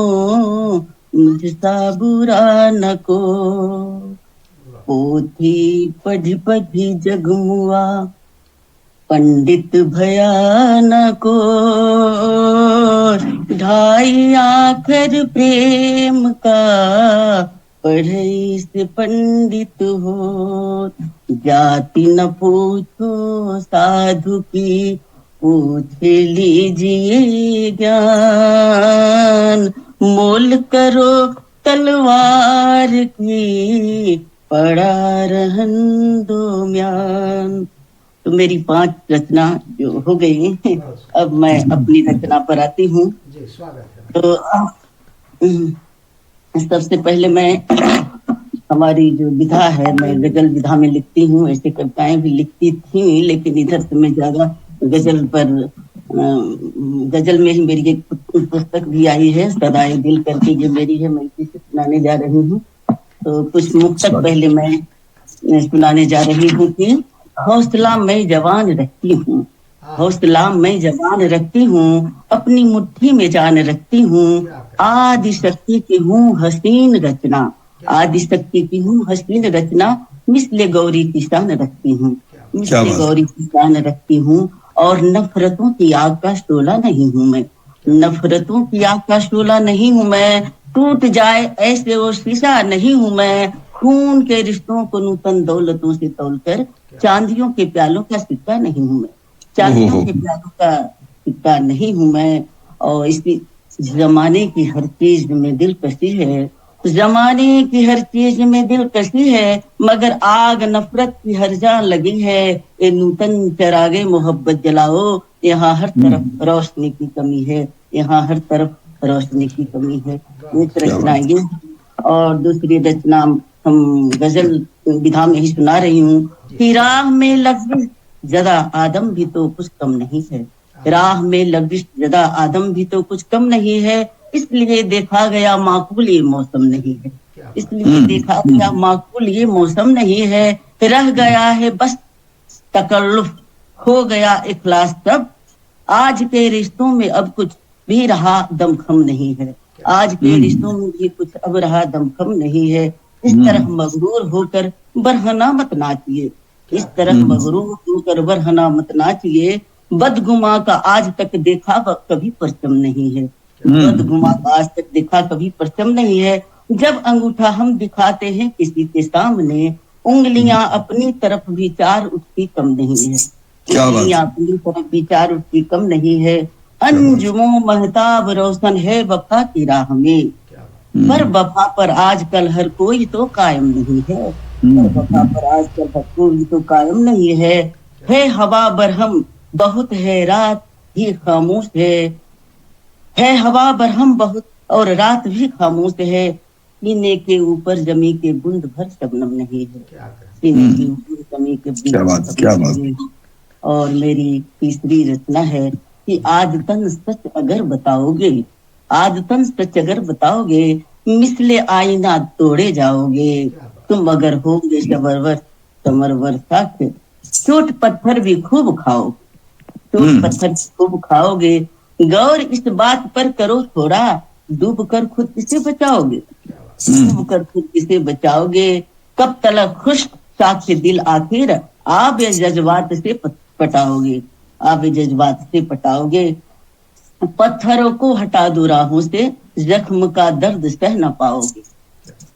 मुझसा बुरा न को, पोथी पढ़ पढ़ी जगमुआ, पंडित भयानको, ढाई आखर प्रेम का, पढ़ई से पंडित हो, जाति न पूछो साधु की, पूछ लीजिए ज्ञान, मोल करो तलवार की, पड़ा रहन दो म्यान। तो मेरी 5 रचना जो हो गई, अब मैं अपनी रचना पर आती हूँ। तो सबसे पहले मैं हमारी जो विधा है, मैं गजल विधा में लिखती हूँ, ऐसे कविताएं भी लिखती थी, लेकिन इधर से मैं ज्यादा गजल पर गजल में ही मेरी एक पुस्तक भी आई है, सदाए दिल करके, जो मेरी है, मैं इसी से सुनाने जा रही हूँ। तो कुछ मुक्तक पहले मैं सुनाने जा रही हूँ कि हौसला मैं जवान रखती हूँ, हौसला मैं जवान रखती हूँ, अपनी मुट्ठी में जान रखती हूँ, आदि शक्ति की हूँ हसीन रचना, आदि शक्ति की हूँ हसीन रचना, मिसले गौरी की शान रखती हूँ, मिसले गौरी की शान रखती हूँ, और नफरतों की आग का शोला नहीं हूँ मैं, नफरतों की आग का शोला नहीं हूँ मैं, टूट जाए ऐसे वो शीशा नहीं हूँ मैं, खून के रिश्तों को नूतन दौलतों से तोलकर चांदियों के प्यालों का सिक्का नहीं हूँ मैं, चांदियों के प्यालों का सिक्का नहीं हूँ मैं। और इसी जमाने की हर चीज में दिलकशी है, जमाने की हर चीज में दिलकशी है, मगर आग नफरत की हर जान लगी है, ये नूतन चरागे मोहब्बत जलाओ, यहाँ हर तरफ रोशनी की कमी है, यहाँ हर तरफ रोशनी की कमी है। एक रचना ये, और दूसरी रचना हम गजल विधा में ही सुना रही हूँ कि राह में लग जदा आदम भी तो कुछ कम नहीं है, राह में लगिश जदा आदम भी तो कुछ कम नहीं है, इसलिए देखा गया माकूल ये मौसम नहीं है, इसलिए देखा गया माकूल ये मौसम नहीं है, रह गया है बस तकल्लुफ, हो गया इखलास सब, आज के रिश्तों में अब कुछ भी रहा दमखम नहीं है, आज के रिश्तों में भी कुछ अब रहा दमखम नहीं है, इस तरह मगरूर होकर बरहना मत नाचिए, इस तरह मगरूर होकर बरहना मत नाचिए, बदगुमा का आज तक देखा कभी परचम नहीं है, बदगुमा का आज तक देखा कभी परचम नहीं है, जब अंगूठा हम दिखाते हैं किसी के सामने, उंगलियां अपनी तरफ भी चार उठती कम नहीं है, उंगलियां अपनी तरफ भी चार उठती कम नहीं है, अंजुमो महताब रोशन है वफा की राह में, पर वफा पर आजकल हर कोई तो कायम नहीं है, पर वफा पर आजकल हर कोई तो कायम नहीं है हवा बरहम बहुत है रात भी खामोश है हवा बरहम बहुत और रात भी खामोश है, सीने के ऊपर जमी के बूंद भर शबनम नहीं है, सीने के ऊपर जमी के बूंद। और मेरी तीसरी रचना है कि आदतन सच अगर बताओगे, आदतन सच अगर बताओगे, मिसले आईना तोड़े जाओगे, तुम अगर होगे शबरवर समरवर साथ, चोट पत्थर भी खूब खाओ, चोट पत्थर खूब खाओगे, गौर इस बात पर करो थोड़ा, डूब कर खुद किसे बचाओगे, डूब कर खुद किसे बचाओगे, कब तलक खुश साथ दिल आखिर, आप ये जज्बात से पटाओगे, आप ये जज्बात से पटाओगे, पत्थरों को हटा दो राहों से, जख्म का दर्द सह न पाओगे,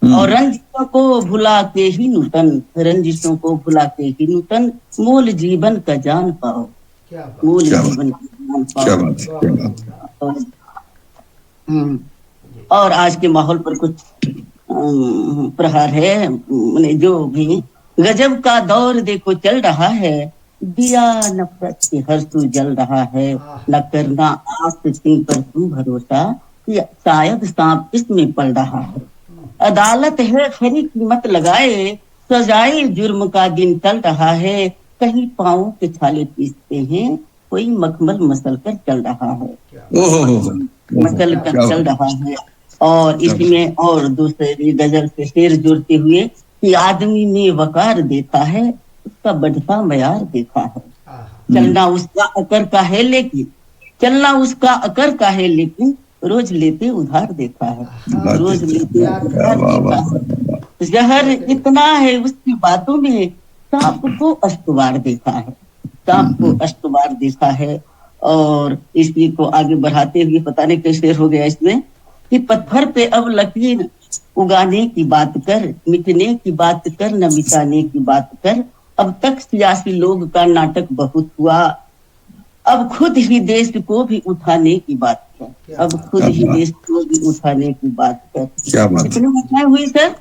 और रंजिशों को भुला के ही नूतन, रंजिशों को भुला के ही नूतन, मूल जीवन का जान पाओ, मूल जीवन का जान पाओ। और आज के माहौल पर कुछ प्रहार है, जो भी गजब का दौर देखो चल रहा है, दिया नफरत के हर तू जल रहा है, न करना आस पर तू भरोसा, शायद सांप इसमें पल रहा है, अदालत है खरी कीमत लगाए, सजाए जुर्म का दिन चल रहा है, कहीं पाँव के छाले पीसते हैं, कोई मखमल मसल कर चल रहा है, मसल कर चल रहा है। और इसमें और दूसरी गजल से शेर जुड़ते हुए कि आदमी में वकार देखा है, उसका बढ़ता मयार देखा है, चलना उसका अकर का है लेकिन, चलना उसका अकर का है लेकिन, रोज लेते उधार देखा है, रोज लेते उधार देखा है, जहर इतना है उसकी बातों में, सांप को अस्तवार देखा है, सांप को अस्तवार देखा है। और इसी को आगे बढ़ाते हुए पता नहीं कैसे हो गया इसमें कि पत्थर पे अब लकीर उगाने की बात कर, मिटने की बात कर, न मिटाने की बात कर, अब तक सियासी लोग का नाटक बहुत हुआ, अब खुद ही देश को भी उठाने की बात कर, अब खुद ही देश को भी उठाने की बात कर। क्या बात, कितनी घटनाएं हुई सर?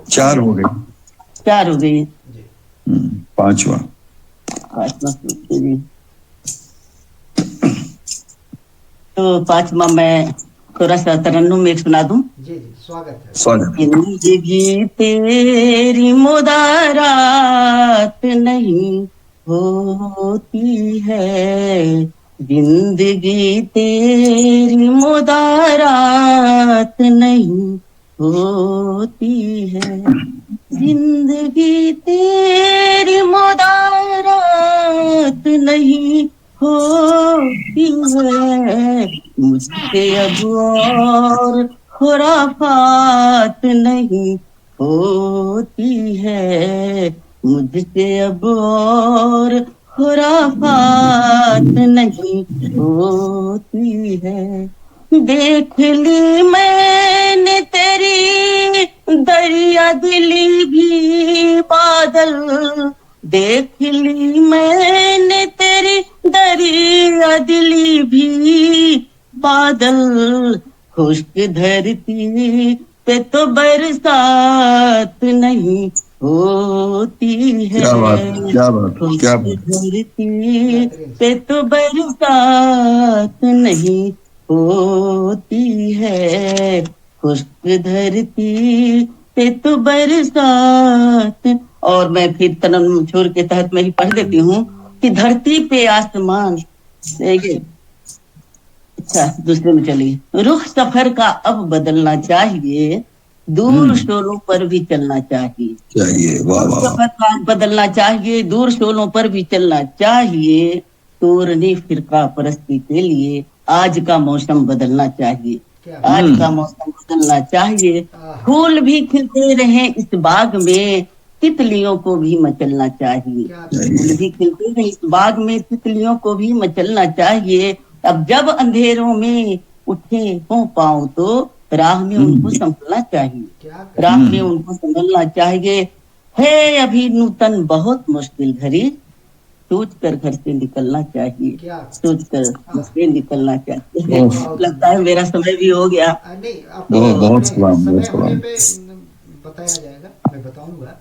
चार हो गई, चार हो गई, पांचवा तो पांचवा मैं थोड़ा सा तरन्नुम में एक सुना दूं। जी जी, स्वागत है। स्वागत। जिंदगी तेरी मुदारात नहीं होती है, जिंदगी तेरी मुदारात नहीं होती है, जिंदगी तेरी मुदारात नहीं होती है, मुझसे अब और खुराफात नहीं होती है, मुझसे अब और खुराफात नहीं होती है। देख ली मैंने तेरी दरिया दिली भी बादल, देख ली मैंने तेरी दरिया दिली भी बादल, खुश्क धरती पे तो बरसात नहीं होती है, क्या बात, क्या बात, क्या बात। धरती पे तो बरसात नहीं होती है, खुश्क धरती पे तो बरसात। और मैं फिर तनम छोर के तहत में ही पढ़ देती हूँ कि धरती पे आसमान, अच्छा दूसरे में चलिए। रुख सफर का अब बदलना चाहिए, दूर शोलों पर भी चलना चाहिए, वाह वाह। सफर का बदलना चाहिए, दूर शोलों पर भी चलना चाहिए, तोरने फिरका परस्ती के लिए आज का मौसम बदलना चाहिए, आज का मौसम बदलना चाहिए, फूल भी खिलते रहे इस बाग में, तितलियों को भी मचलना चाहिए, फूल भी खिलते रहे इस बाग में, तितलियों को भी मचलना चाहिए। अब जब अंधेरों में उठे हो पाऊं तो राह में उनको संभलना चाहिए, राह में उनको संभलना चाहिए। है अभी नूतन बहुत मुश्किल घड़ी, सोच कर घर से निकलना चाहिए, सोच कर घर से निकलना चाहिए। लगता है मेरा समय भी हो गया। बहुत सलाम, बहुत सलाम। बताया जाएगा, मैं बताऊंगा।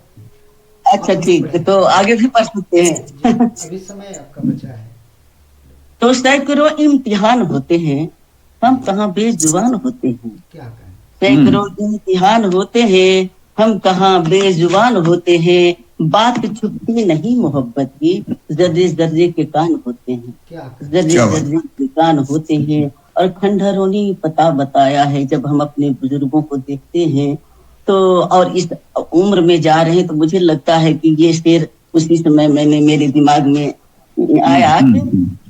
अच्छा ठीक है, तो आगे भी पढ़ सकते हैं। अभी समय आपका बचा है। तो सैकड़ों इम्तिहान होते हैं, हम कहाँ बेजुबान होते हैं, सैकड़ों इम्तिहान होते हैं, हम कहाँ बेजुबान होते हैं, बात छुपती नहीं मोहब्बत की, जर्रे जर्रे के कान होते हैं, जर्रे जर्रे के कान होते हैं। और खंडहरों ने पता बताया है, जब हम अपने बुजुर्गों को देखते हैं तो, और इस उम्र में जा रहे हैं, तो मुझे लगता है कि ये शेर उसी समय मैंने मेरे दिमाग में आया कि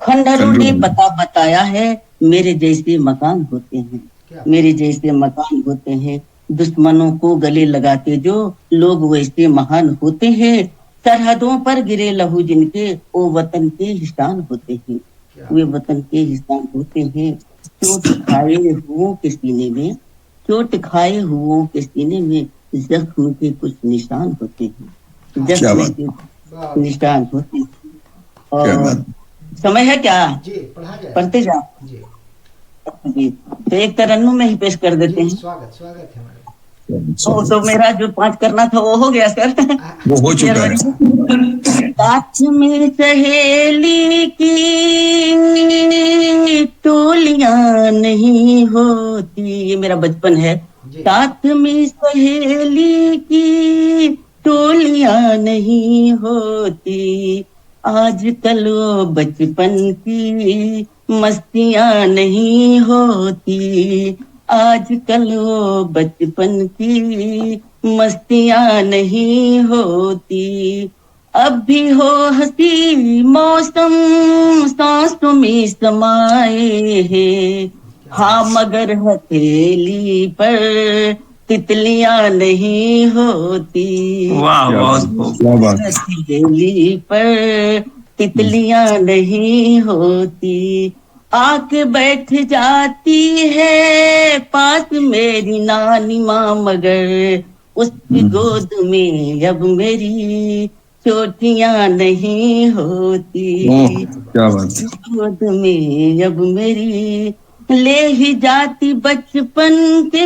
खंडहरों ने पता बताया है, मेरे जैसे मकान होते हैं, मेरे जैसे मकान होते हैं, दुश्मनों को गले लगाते जो लोग वैसे महान होते हैं, सरहदों पर गिरे लहू जिनके वो वतन के हिसान होते हैं, वे वतन के हिसान होते हैं। चोट खाए हुओं के सीने में, चोट खाए हुओं के सीने में जख्म के कुछ निशान होते हैं, जख्म के निशान होते हैं। और समय है क्या? जी, पढ़ते जा जी। तो एक तरन्नुम में ही पेश कर देते हैं। स्वागत है हमारे। तो मेरा जो 5 करना था वो हो गया सर, वो हो चुका है। साथ में सहेली की टोलियां नहीं होती, ये मेरा बचपन है। साथ में सहेली की टोलियां नहीं होती, आजकल वो बचपन की मस्तियां नहीं होती, आजकल वो बचपन की मस्तियां नहीं होती। अब भी हो हंसी मौसम सांसों में समाए है, हाँ मगर हथेली पर तितलियां नहीं होती, हथेली पर तितलियां नहीं होती। आके बैठ जाती है पास मेरी नानी माँ, मगर उसकी गोद में अब मेरी चोटियां नहीं होती, गोद में अब मेरी ले ही जाती बचपन के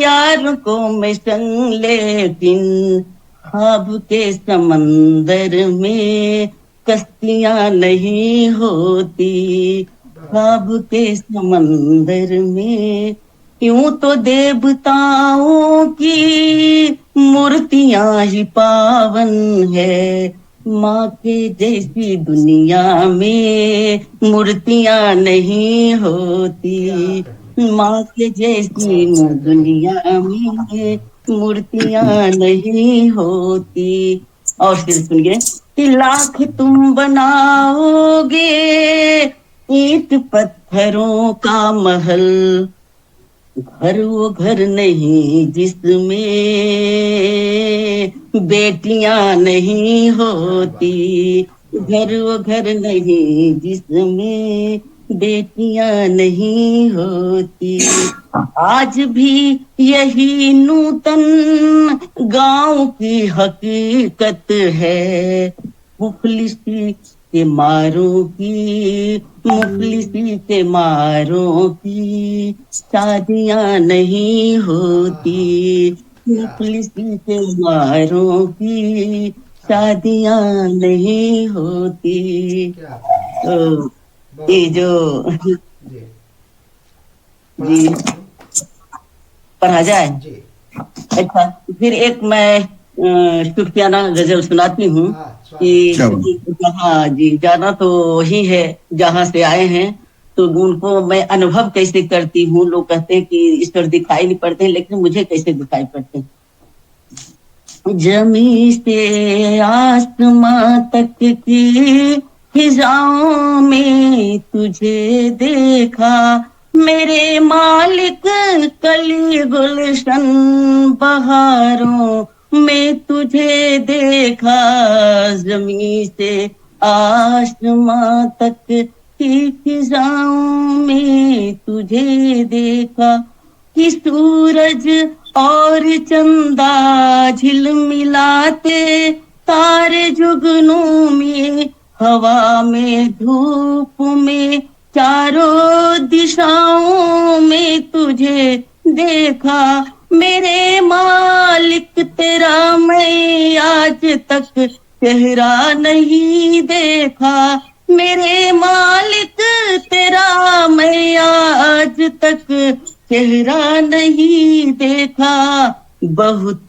यार को मैं संग, लेकिन ख्वाब के समंदर में कश्तियां नहीं होती, ख्वाब के समंदर में यूं तो देवताओं की मूर्तियां ही पावन है, माँ के जैसी दुनिया में मूर्तियां नहीं होती, माँ के जैसी दुनिया में मूर्तियां नहीं होती। और फिर सुनिए कि लाख तुम बनाओगे ईंट पत्थरों का महल, घर वो घर नहीं जिसमें बेटियां नहीं होती, घर वो घर नहीं जिसमें बेटियां नहीं होती। आज भी यही नूतन गांव की हकीकत है, मुफलिसी के मारों की, मुफलिसी के मारों की शादियां नहीं होती, मुफलिसी के मारों की शादियां नहीं होती। तो ये जो जी पढ़ा जाए। अच्छा, फिर एक मैं सुफियाना गजल सुनाती हूँ कि हाँ जी, जाना तो वही है जहाँ से आए हैं, तो उनको मैं अनुभव कैसे करती हूँ। लोग कहते हैं कि ईश्वर दिखाई नहीं पड़ते हैं, लेकिन मुझे कैसे दिखाई पड़ते हैं। जमी से आसमां तक की फिजाओं में तुझे देखा मेरे मालिक, कली गुलशन बहारों में तुझे देखा, जमी से आसमां तक की फिजाओं में तुझे देखा, कि सूरज और चंदा झिलमिलाते, तारे जुगनू में हवा में धूप में चारों दिशाओं में तुझे देखा, मेरे मालिक तेरा मैं आज तक चेहरा नहीं देखा, मेरे मालिक तेरा मैं आज तक चेहरा नहीं देखा, बहुत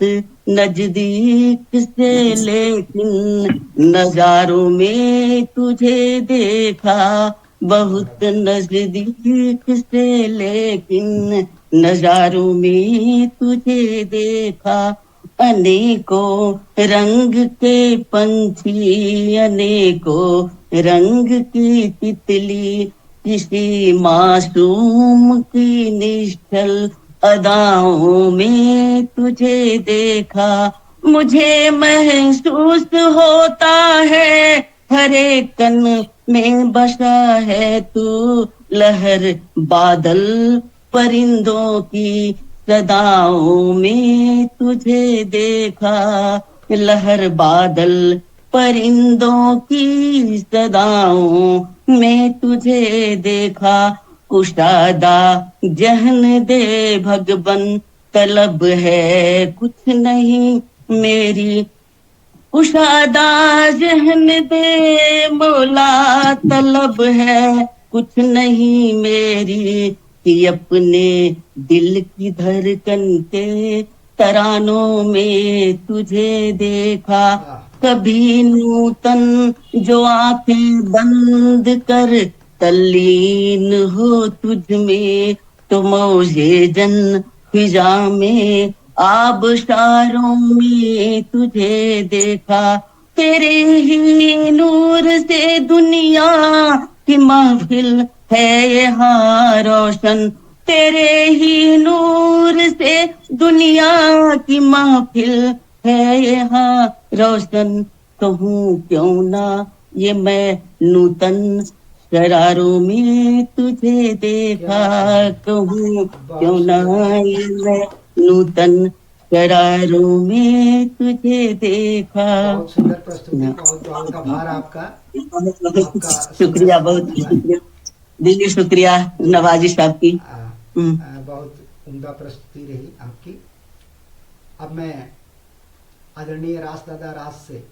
नजदीक से लेकिन नजारों में तुझे देखा, बहुत नजदीक से लेकिन नजारों में तुझे देखा, अनेकों रंग के पंछी, अनेकों रंग की तितली, किसी मासूम की निश्चल अदाओं में तुझे देखा, मुझे महसूस होता है हर एक कण में बसा है तू, लहर बादल परिंदों की सदाओं में तुझे देखा, लहर बादल परिंदों की सदाओं में तुझे देखा, कुशादा जहन दे भगवन तलब है कुछ नहीं मेरी, कुशादा जहन दे मौला तलब है कुछ नहीं मेरी, कि अपने दिल की धड़कन के तरानों में तुझे देखा, कभी नूतन जो आंखें बंद कर तल्लीन हो तुझ में, तो मौजे जन फिजा में आबशारों में तुझे देखा, तेरे ही नूर से दुनिया की महफिल है यहाँ रोशन, तेरे ही नूर से दुनिया की महफिल है यहाँ रोशन, कहूँ क्यों ना ये मैं नूतन शरारों में तुझे देखा, कहूँ क्यों ना ये मैं नूतन शरारों में तुझे देखा। बहुत सुंदर प्रस्तुति, बहुत बहुत आभार आपका। शुक्रिया, बहुत शुक्रिया, दिली शुक्रिया नवाजिश आपकी। बहुत उम्दा प्रस्तुति रही आपकी। अब मैं आदरणीय राज दादा राज से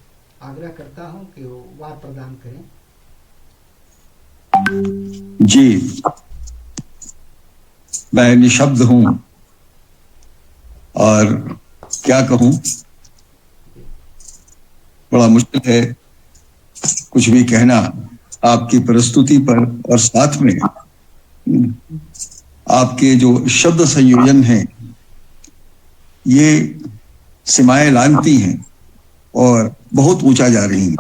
आग्रह करता हूं कि वो वार प्रदान करें। जी, मैं निशब्द हूं और क्या कहूं, बड़ा मुश्किल है कुछ भी कहना आपकी प्रस्तुति पर, और साथ में आपके जो शब्द संयोजन हैं ये सीमाएं लांघती हैं और बहुत ऊंचा जा रही हैं।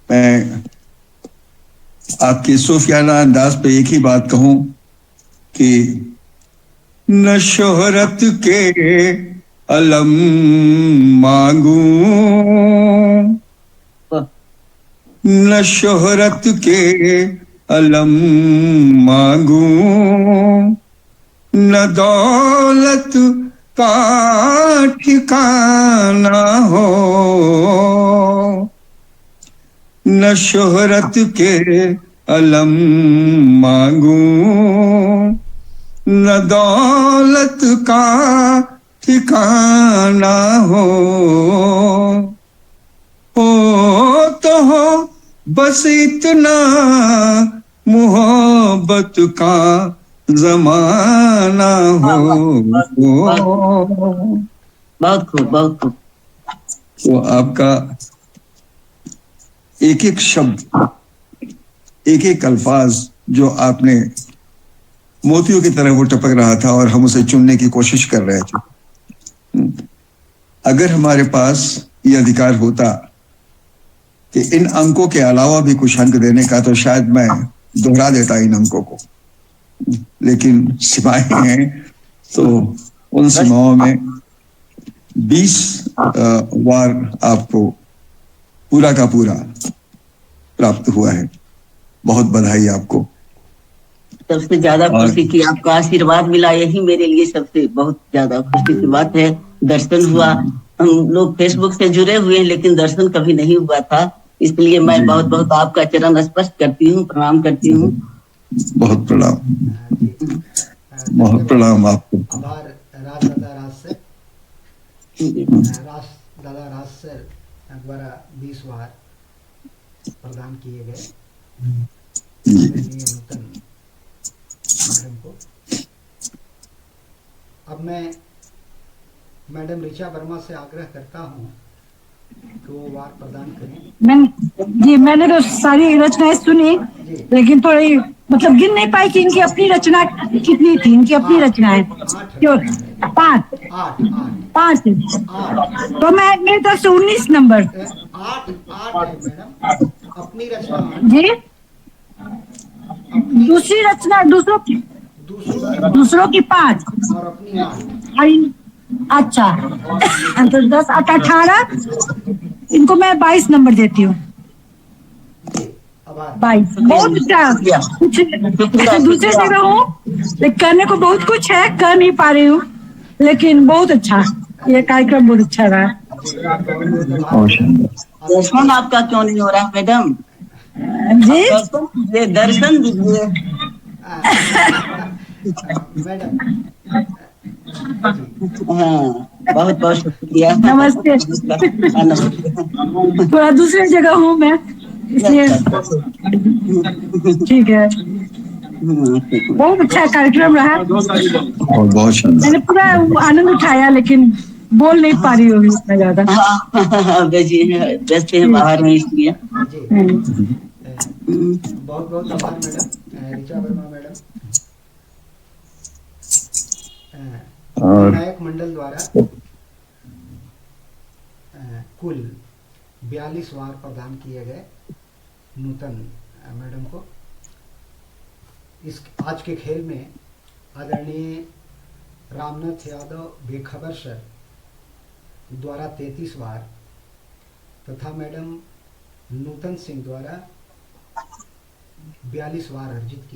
मैं आपके सूफियाना अंदाज पे एक ही बात कहूं कि न शोहरत के अलम मांगू, न शोहरत के अलम मांगू, न दौलत का ठिकाना हो, न शोहरत के अलम मांगू, न दौलत का ठिकाना हो तो हो बस इतना मोहब्बत का जमाना हो। बहुत खूब, बहुत खूब। तो आपका एक एक शब्द, एक एक अल्फाज जो आपने मोतियों की तरह वो टपक रहा था और हम उसे चुनने की कोशिश कर रहे थे। अगर हमारे पास ये अधिकार होता कि इन अंकों के अलावा भी कुछ अंक देने का, तो शायद मैं दोहरा देता इन अंकों को, लेकिन सीमाएं हैं तो उन सीमाओं में 20 वार आपको पूरा का पूरा प्राप्त हुआ है। बहुत बधाई आपको। सबसे ज्यादा खुशी की आपका आशीर्वाद मिला, यही मेरे लिए सबसे बहुत ज्यादा खुशी की बात है। दर्शन हुआ, हम लोग फेसबुक से जुड़े हुए हैं लेकिन दर्शन कभी नहीं हुआ था, इसलिए मैं बहुत बहुत आपका चरण स्पर्श करती हूँ, प्रणाम करती हूँ। बहुत प्रणाम, बहुत प्रणाम आपको। आभार राज दादा राज सर द्वारा 20 वार प्रदान किए गए नूतन मैडम को। अब मैं मैडम ऋचा वर्मा से आग्रह करता हूँ कि वो वार प्रदान करें। मैंने तो सारी रचनाएं सुनी, लेकिन थोड़ी मतलब गिन नहीं पाई कि इनकी अपनी रचना कितनी थी। इनकी अपनी रचनाएं क्यों 5 तो मैं मेरी तरफ से 19 नंबर 8 है मैडम अपनी रचना जी। दूसरी रचना दूसरों की 5 और अपनी 8। अच्छा तो 10 18 इनको मैं 22 नंबर देती हूँ। 22 बहुत अच्छा। दूसरी जगह हूँ, करने को बहुत कुछ है, कर नहीं पा रही हूँ, लेकिन बहुत अच्छा ये कार्यक्रम, बहुत अच्छा रहा। दर्शन आपका क्यों नहीं हो रहा मैडम जी? दर्शन दीजिए मैडम। हाँ, बहुत बहुत शुक्रिया। नमस्ते। थोड़ा दूसरी जगह हूँ मैं, इसलिए ठीक है। बहुत अच्छा कार्यक्रम रहा, बहुत मैंने पूरा आनंद उठाया, लेकिन बोल नहीं पा रही होगी इतना ज्यादा। व्यस्त है, बाहर है इसलिए। बहुत बहुत आभार मैडम ऋचा वर्मा मैडम। विनायक मंडल द्वारा कुल 42 वार प्रदान किए गए नूतन मैडम को। इस आज के खेल में आदरणीय रामनाथ यादव बेखबर सर द्वारा 33 वार तथा मैडम नूतन सिंह द्वारा 42 वार अर्जित किए।